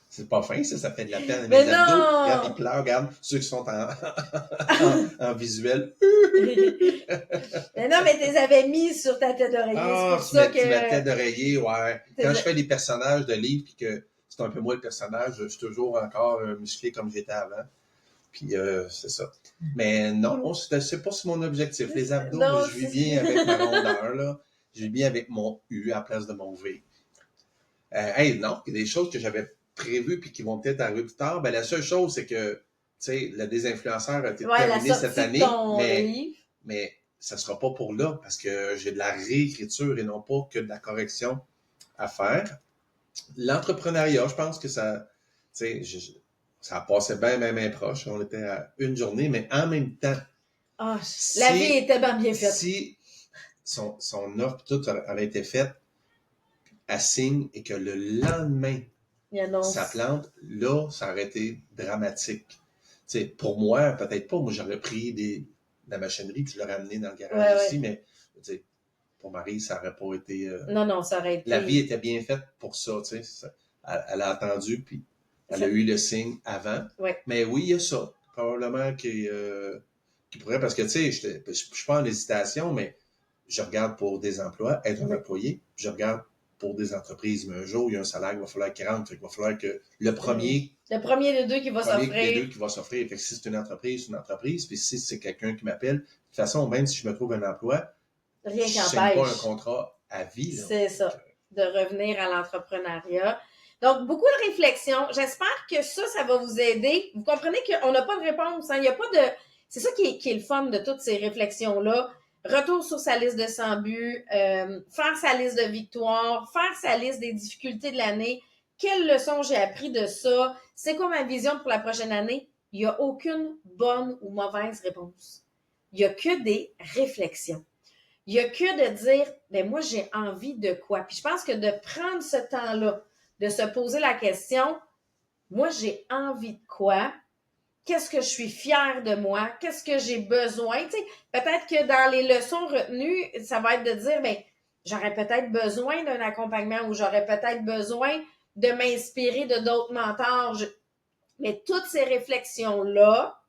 C'est pas fin, ça fait de la peine. Mais mes non! abdos, regarde, ils pleurent, regarde, ceux qui sont en visuel. Mais non, mais tu les avais mis sur ta tête d'oreiller, c'est pour ça que... Ma tête d'oreiller, ouais. Quand je fais des personnages de livres, puis que c'est un peu moi le personnage, je suis toujours encore musclé comme j'étais avant. Puis c'est ça. Mais non, c'est pas sur mon objectif. Les abdos, Non, moi, je vis bien avec ma rondeur, là. Je vis bien avec mon U à la place de mon V. Non, il y a des choses que j'avais prévues puis qui vont peut-être arriver plus tard. Ben, la seule chose, c'est que, tu sais, le désinfluenceur a été terminé cette année, mais ça sera pas pour là parce que j'ai de la réécriture et non pas que de la correction à faire. L'entrepreneuriat, je pense que ça, tu sais, ça passait bien proche. On était à une journée, mais en même temps, la vie est tellement bien faite. Si son offre tout avait été faite, elle signe et que le lendemain, ça plante, là, ça aurait été dramatique. T'sais, pour moi, peut-être pas. Moi, j'aurais pris de la machinerie puis je l'aurais amené dans le garage aussi, mais pour Marie, ça n'aurait pas été... Non, ça aurait été... La vie était bien faite pour ça, tu sais. Elle a attendu, puis elle a eu le signe avant. Ouais. Mais oui, il y a ça. Probablement qui pourrait... Parce que, tu sais, je suis pas en hésitation, mais je regarde pour des emplois, être un employé, puis je regarde pour des entreprises. Mais un jour, il y a un salaire, il va falloir qu'il rentre. Il va falloir que le premier... Le premier des deux qui va s'offrir. Le premier des deux qui va s'offrir. Fait que si c'est une entreprise, Puis si c'est quelqu'un qui m'appelle, de toute façon, même si je me trouve un emploi, rien je signe pas un contrat à vie. Là. C'est ça, de revenir à l'entrepreneuriat. Donc, beaucoup de réflexions. J'espère que ça va vous aider. Vous comprenez qu'on n'a pas de réponse. Hein? Il y a pas de... C'est ça qui est le fun de toutes ces réflexions-là. Retour sur sa liste de 100 buts, faire sa liste de victoires, faire sa liste des difficultés de l'année. Quelles leçons j'ai appris de ça? C'est quoi ma vision pour la prochaine année? Il n'y a aucune bonne ou mauvaise réponse. Il n'y a que des réflexions. Il n'y a que de dire, ben moi, j'ai envie de quoi? Puis je pense que de prendre ce temps-là, de se poser la question, moi, j'ai envie de quoi? Qu'est-ce que je suis fière de moi? Qu'est-ce que j'ai besoin? Tu sais, peut-être que dans les leçons retenues, ça va être de dire, ben, j'aurais peut-être besoin d'un accompagnement ou j'aurais peut-être besoin de m'inspirer de d'autres mentors. Mais toutes ces réflexions-là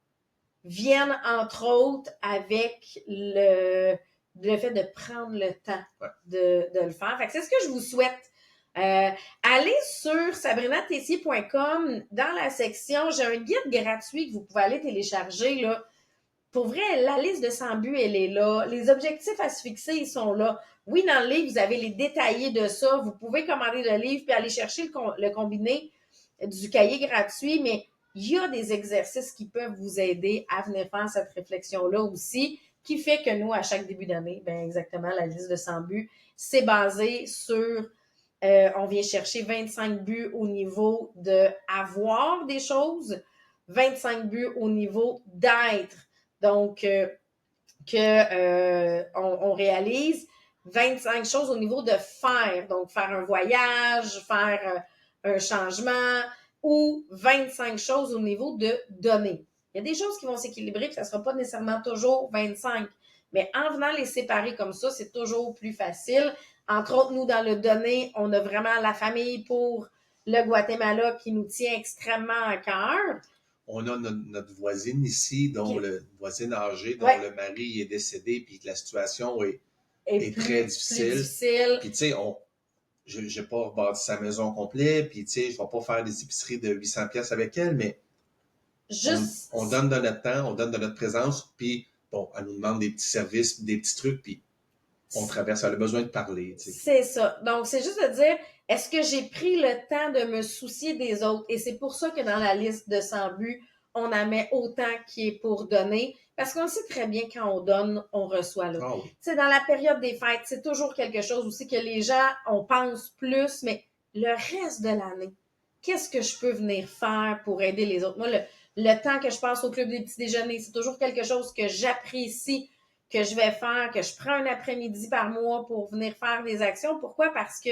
viennent, entre autres, avec le fait de prendre le temps de le faire. Fait que c'est ce que je vous souhaite. Allez sur sabrinatessier.com. Dans la section, j'ai un guide gratuit que vous pouvez aller télécharger. Là. Pour vrai, la liste de 100 buts, elle est là. Les objectifs à se fixer, ils sont là. Oui, dans le livre, vous avez les détaillés de ça. Vous pouvez commander le livre puis aller chercher le combiné du cahier gratuit, mais il y a des exercices qui peuvent vous aider à venir faire cette réflexion-là aussi, qui fait que nous, à chaque début d'année, ben exactement, la liste de 100 buts, c'est basé sur, on vient chercher 25 buts au niveau de avoir des choses, 25 buts au niveau d'être. Donc, on réalise 25 choses au niveau de faire. Donc, faire un voyage, faire un changement, ou 25 choses au niveau de donner. Il y a des choses qui vont s'équilibrer, puis ça ne sera pas nécessairement toujours 25. Mais en venant les séparer comme ça, c'est toujours plus facile. Entre autres, nous, dans le donner, on a vraiment la famille pour le Guatemala qui nous tient extrêmement à cœur. On a notre voisine ici, dont le voisine âgée, dont le mari est décédé, puis que la situation est très difficile. Puis tu sais, je n'ai pas rebâti sa maison au complet, puis tu sais, je ne vais pas faire des épiceries de 800$ avec elle, mais on donne de notre temps, on donne de notre présence, puis bon, elle nous demande des petits services, des petits trucs, puis on traverse, elle a besoin de parler. Tu sais. C'est ça. Donc, c'est juste de dire, est-ce que j'ai pris le temps de me soucier des autres? Et c'est pour ça que dans la liste de 100 buts, on en met autant qui est pour donner. Parce qu'on sait très bien quand on donne, on reçoit là. Oh oui. Tu sais, dans la période des fêtes, c'est toujours quelque chose aussi que les gens, on pense plus, mais le reste de l'année, qu'est-ce que je peux venir faire pour aider les autres? Moi, le temps que je passe au club des petits déjeuners, c'est toujours quelque chose que j'apprécie, que je vais faire, que je prends un après-midi par mois pour venir faire des actions. Pourquoi? Parce que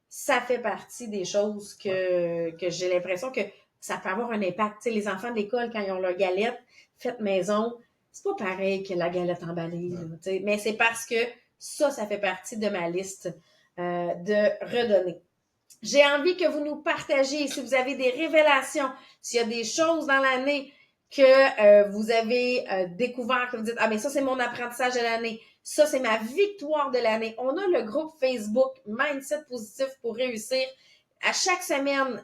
ça fait partie des choses que j'ai l'impression que ça peut avoir un impact. Tu sais, les enfants de l'école, quand ils ont leur galette faite maison, c'est pas pareil que la galette emballée. Là, tu sais. Mais c'est parce que ça fait partie de ma liste de redonner. J'ai envie que vous nous partagiez si vous avez des révélations, s'il y a des choses dans l'année que vous avez découvert, que vous dites « Ah, mais ça, c'est mon apprentissage de l'année. Ça, c'est ma victoire de l'année. » On a le groupe Facebook Mindset Positif pour réussir. À chaque semaine,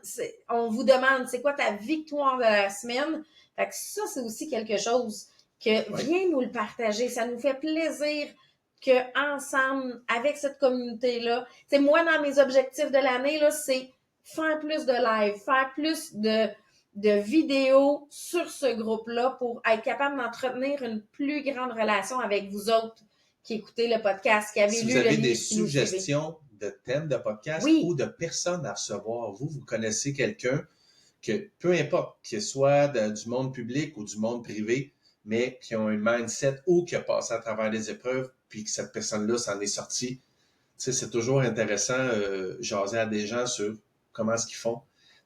on vous demande « C'est quoi ta victoire de la semaine? » Fait que ça, c'est aussi quelque chose que viens nous le partager. Ça nous fait plaisir que ensemble, avec cette communauté-là, tu sais, moi, dans mes objectifs de l'année, là, c'est faire plus de live, faire plus de vidéos sur ce groupe-là pour être capable d'entretenir une plus grande relation avec vous autres qui écoutez le podcast, qui avez Si lu vous le avez livre, des qui nous suivez. suggestions de thèmes de podcast Oui. ou de personnes à recevoir, vous connaissez quelqu'un que, peu importe, qu'il soit du monde public ou du monde privé, mais qui ont un mindset ou qui a passé à travers des épreuves, puis que cette personne-là s'en est sortie. Tu sais, c'est toujours intéressant jaser à des gens sur comment est-ce qu'ils font.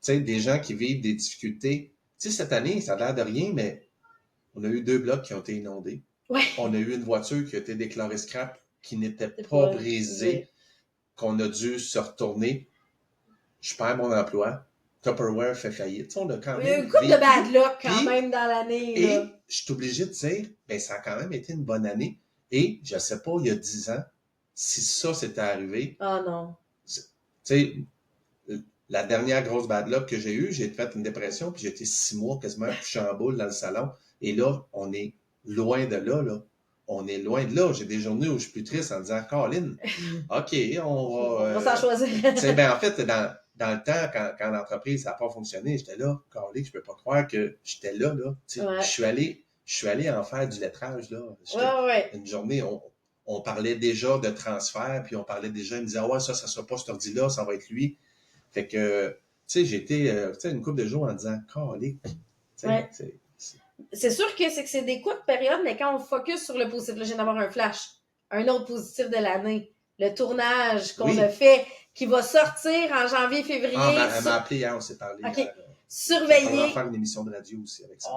Tu sais, des gens qui vivent des difficultés. Tu sais, cette année, ça a l'air de rien, mais on a eu 2 blocs qui ont été inondés. Ouais. On a eu une voiture qui a été déclarée scrap, qui n'était C'est pas pas brisée, qu'on a dû se retourner. Je perds mon emploi. Tupperware fait faillite. Tu sais, on a quand Il y a même une couple de vécu. bad luck quand Puis- même dans l'année. Et Là. je suis obligé de dire, ben, ça a quand même été une bonne année. Et je ne sais pas, il y a 10 ans, si ça s'était arrivé, Oh non. tu sais, la dernière grosse bad luck que j'ai eue, j'ai fait une dépression, puis j'ai été 6 mois quasiment couché en boule dans le salon. Et là, on est loin de là, là. On est loin de là. J'ai des journées où je suis plus triste en disant, Caroline, OK, on va... On va s'en choisir. Tu sais, ben, en fait, dans le temps, quand l'entreprise n'a pas fonctionné, j'étais là, Caroline, je peux pas croire que j'étais là, là. Tu sais, Ouais. je suis allé en faire du lettrage, là. Ouais. Une journée, on parlait déjà de transfert, puis on parlait déjà, il me disait, ah ouais, ça sera pas cet ordi-là, ça va être lui. Fait que, tu sais, j'étais, tu sais, une couple de jours en disant, Caroline, tu sais, Ouais. C'est sûr que c'est des courtes périodes, mais quand on focus sur le positif, là, je viens d'avoir un flash, un autre positif de l'année, le tournage qu'on Oui. a fait, qui va sortir en janvier, février. Ah, elle m'a appelé hier, on s'est parlé OK. hier. Surveiller. On va faire une émission de radio aussi avec ça.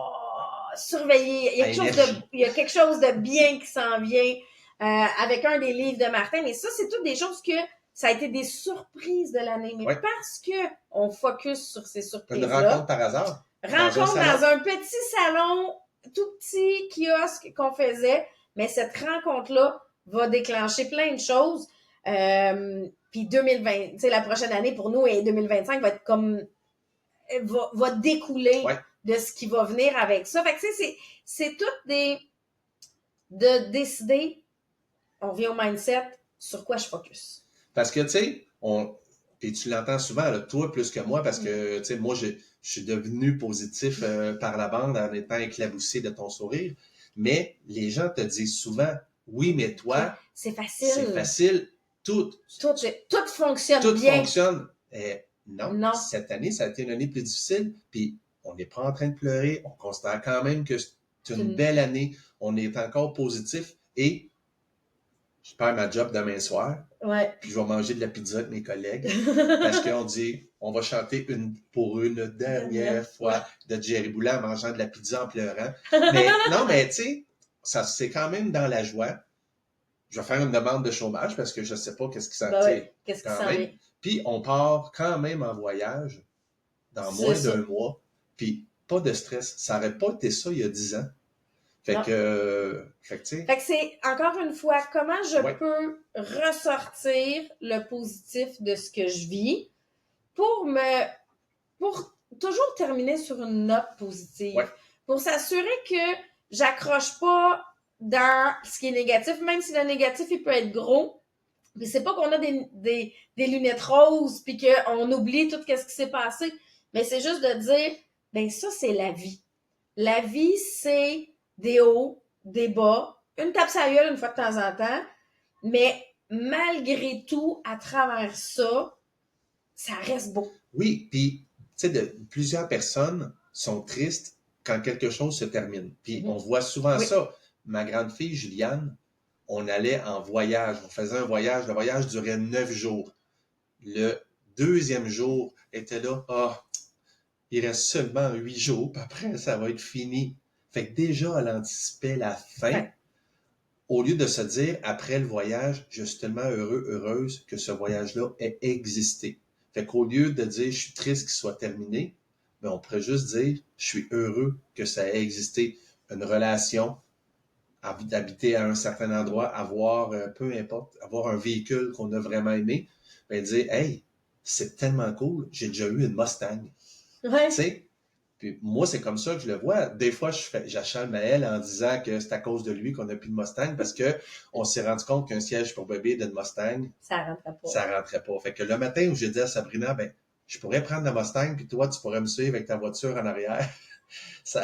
Surveiller. Il y a quelque chose de bien qui s'en vient avec un des livres de Martin, mais ça, c'est toutes des choses que ça a été des surprises de l'année. Mais parce que on focus sur ces surprises-là. Une rencontre par hasard. Rencontre dans un petit salon, tout petit kiosque qu'on faisait, mais cette rencontre-là va déclencher plein de choses. Puis 2020, tu sais, la prochaine année pour nous et 2025 va être comme va découler de ce qui va venir avec ça. Fait que tu sais, c'est toutes de décider, on vient au mindset, sur quoi je focus. Parce que, tu sais, puis tu l'entends souvent, là, toi plus que moi, parce que, tu sais, moi, je suis devenu positif par la bande en étant éclaboussé de ton sourire. Mais les gens te disent souvent, oui, mais toi, c'est facile. C'est facile. Tout fonctionne tout bien. Fonctionne. Non, cette année, ça a été une année plus difficile. Puis, on n'est pas en train de pleurer. On considère quand même que c'est une belle année. On est encore positif. Et je perds ma job demain soir. Ouais. Puis je vais manger de la pizza avec mes collègues. Parce qu'on dit, on va chanter pour une dernière fois de Jerry Boulet en mangeant de la pizza en pleurant. Mais non, mais tu sais, ça c'est quand même dans la joie. Je vais faire une demande de chômage parce que je ne sais pas qu'est-ce qui s'en vient. Puis on part quand même en voyage dans moins d'un mois. Puis pas de stress. Ça n'aurait pas été ça il y a 10 ans. Fait que c'est, encore une fois, comment je peux ressortir le positif de ce que je vis pour toujours terminer sur une note positive. Ouais. Pour s'assurer que j'accroche pas dans ce qui est négatif, même si le négatif, il peut être gros. Puis c'est pas qu'on a des lunettes roses puis qu'on oublie tout ce qui s'est passé. Mais c'est juste de dire, ben ça, c'est la vie. La vie, c'est des hauts, des bas, une tape sur la gueule une fois de temps en temps, mais malgré tout, à travers ça, ça reste beau. Oui, puis, tu sais, plusieurs personnes sont tristes quand quelque chose se termine. Puis, on voit souvent ça. Ma grande fille, Juliane, on allait en voyage. On faisait un voyage. Le voyage durait 9 jours. Le 2e jour était là. Il reste seulement 8 jours, puis après, ça va être fini. Fait que déjà, elle anticipait la fin. Ouais. Au lieu de se dire, après le voyage, je suis tellement heureuse que ce voyage-là ait existé. Fait qu'au lieu de dire, je suis triste qu'il soit terminé, ben on pourrait juste dire, je suis heureux que ça ait existé. Une relation, d'habiter à un certain endroit, avoir, peu importe, avoir un véhicule qu'on a vraiment aimé, ben dire, hey, c'est tellement cool, j'ai déjà eu une Mustang. Ouais. Tu sais? Puis moi, c'est comme ça que je le vois. Des fois, j'achale Maël en disant que c'est à cause de lui qu'on n'a plus de Mustang parce que on s'est rendu compte qu'un siège pour bébé d'une Mustang, ça rentrait pas. Fait que le matin où j'ai dit à Sabrina, ben, je pourrais prendre la Mustang puis toi, tu pourrais me suivre avec ta voiture en arrière. Ça...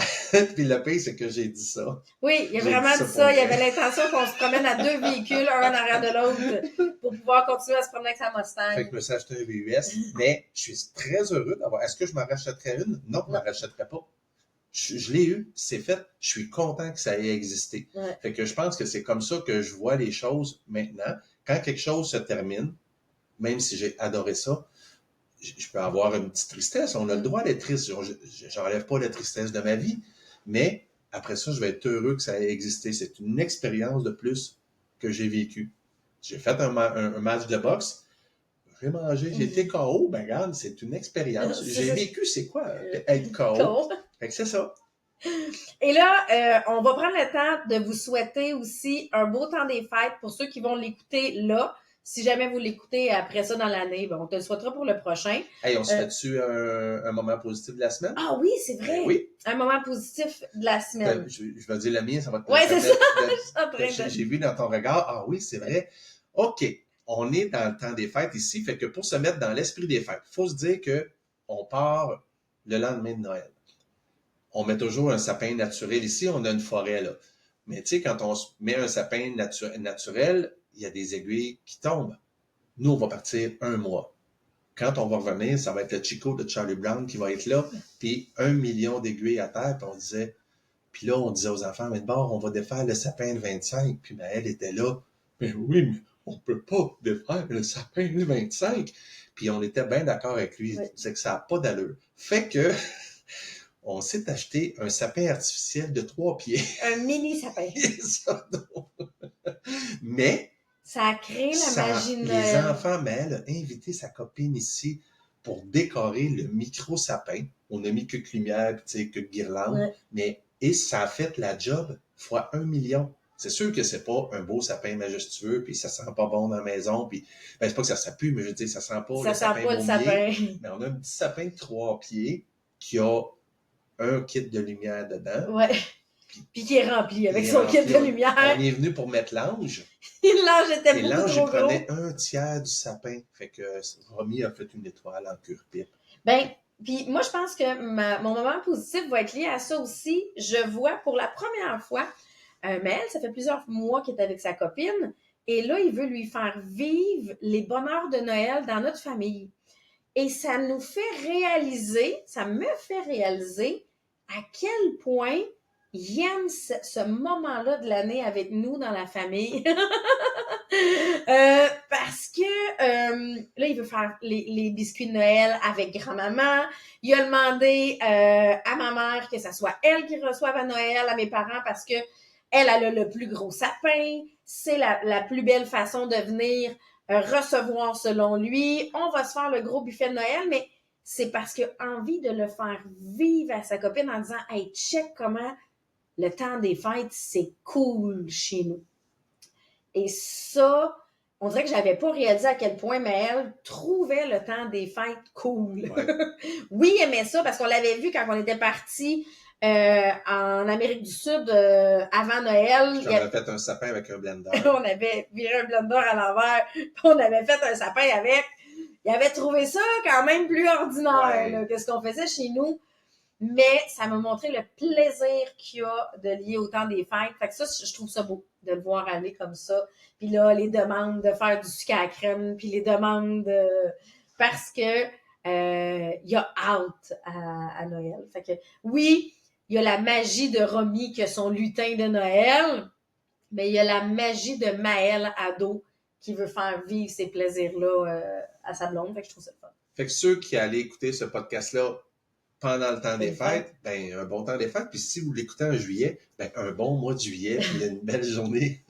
Puis le pire, c'est que j'ai dit ça. Oui, il a vraiment dit ça. Il avait l'intention qu'on se promène à 2 véhicules, un en arrière de l'autre, pour pouvoir continuer à se promener avec sa Mustang. Fait que je me suis acheté un VUS, mais je suis très heureux d'avoir. Est-ce que je m'en rachèterais une? Non, je m'en rachèterais pas. Je l'ai eu, c'est fait. Je suis content que ça ait existé. Ouais. Fait que je pense que c'est comme ça que je vois les choses maintenant. Quand quelque chose se termine, même si j'ai adoré ça, je peux avoir une petite tristesse. On a le droit d'être triste. J'enlève pas la tristesse de ma vie, mais après ça, je vais être heureux que ça ait existé. C'est une expérience de plus que j'ai vécue. J'ai fait un match de boxe. J'ai mangé, j'ai été KO. Ben, regarde, c'est une expérience. J'ai vécu, c'est quoi être KO? Fait que c'est ça. Et là, on va prendre le temps de vous souhaiter aussi un beau temps des fêtes pour ceux qui vont l'écouter là. Si jamais vous l'écoutez après ça dans l'année, ben on te le souhaitera pour le prochain. Hey, on se fait-tu un moment positif de la semaine? Ah oui, c'est vrai. Ben oui. Un moment positif de la semaine. Je vais dire le mien, ça va te Ouais, c'est ça. J'ai vu dans ton regard, ah oui, c'est vrai. OK, on est dans le temps des fêtes ici, fait que pour se mettre dans l'esprit des fêtes, il faut se dire que on part le lendemain de Noël. On met toujours un sapin naturel ici, on a une forêt là. Mais tu sais, quand on met un sapin naturel, il y a des aiguilles qui tombent. Nous, on va partir 1 mois. Quand on va revenir, ça va être le Chico de Charlie Brown qui va être là, puis 1 million d'aiguilles à terre, puis là, on disait aux enfants, mais d'abord, on va défaire le sapin de 25, puis elle était là, mais oui, mais on peut pas défaire le sapin de 25. Puis on était bien d'accord avec lui, c'est que ça n'a pas d'allure. Fait que on s'est acheté un sapin artificiel de 3 pieds. Un mini sapin. Mais ça a créé la magie de Noël. Les enfants, mais elle a invité sa copine ici pour décorer le micro-sapin. On a mis quelques lumières, quelques guirlandes, et ça a fait la job fois 1 million. C'est sûr que c'est pas un beau sapin majestueux, puis ça sent pas bon dans la maison, puis ben, c'est pas que ça pue, mais je veux dire, ça sent pas le sapin. Mais on a un petit sapin de 3 pieds qui a un kit de lumière dedans. Ouais. Puis qui est rempli avec son kit de lumière. On est venu pour mettre l'ange. L'ange était beaucoup l'ange, trop gros. il prenait 1/3 du sapin. Fait que Romy a fait une étoile en cure-pipe. Ben, puis moi, je pense que mon moment positif va être lié à ça aussi. Je vois pour la première fois, Maël, ça fait plusieurs mois qu'il est avec sa copine. Et là, il veut lui faire vivre les bonheurs de Noël dans notre famille. Et ça me fait réaliser à quel point il aime ce moment-là de l'année avec nous dans la famille. Parce que là, il veut faire les biscuits de Noël avec grand-maman. Il a demandé à ma mère que ça soit elle qui reçoive à Noël, à mes parents, parce que elle a le plus gros sapin. C'est la plus belle façon de venir recevoir selon lui. On va se faire le gros buffet de Noël, mais c'est parce qu'il a envie de le faire vivre à sa copine en disant « Hey, check comment le temps des fêtes, c'est cool chez nous. » Et ça, on dirait que j'avais pas réalisé à quel point Maël trouvait le temps des fêtes cool. Ouais. Oui, il aimait ça parce qu'on l'avait vu quand on était partis en Amérique du Sud avant Noël. On avait fait un sapin avec un blender. On avait viré un blender à l'envers, puis on avait fait un sapin avec. Il avait trouvé ça quand même plus ordinaire là, que ce qu'on faisait chez nous. Mais ça m'a montré le plaisir qu'il y a de lier au temps des fêtes. Fait que ça, je trouve ça beau de le voir aller comme ça. Puis là, les demandes de faire du sucre à la crème, puis les demandes parce que il y a hâte à Noël. Fait que oui, il y a la magie de Romy qui a son lutin de Noël, mais il y a la magie de Maël ado qui veut faire vivre ces plaisirs-là à sa blonde. Fait que je trouve ça fun. Fait que ceux qui allaient écouter ce podcast-là pendant le temps des fêtes, ben un bon temps des fêtes. Puis si vous l'écoutez en juillet, ben un bon mois de juillet, puis une belle journée.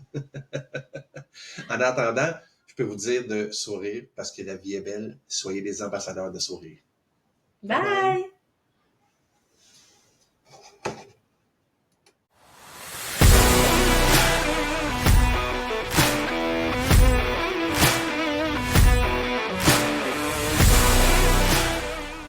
En attendant, je peux vous dire de sourire parce que la vie est belle. Soyez des ambassadeurs de sourire. Bye! Bye.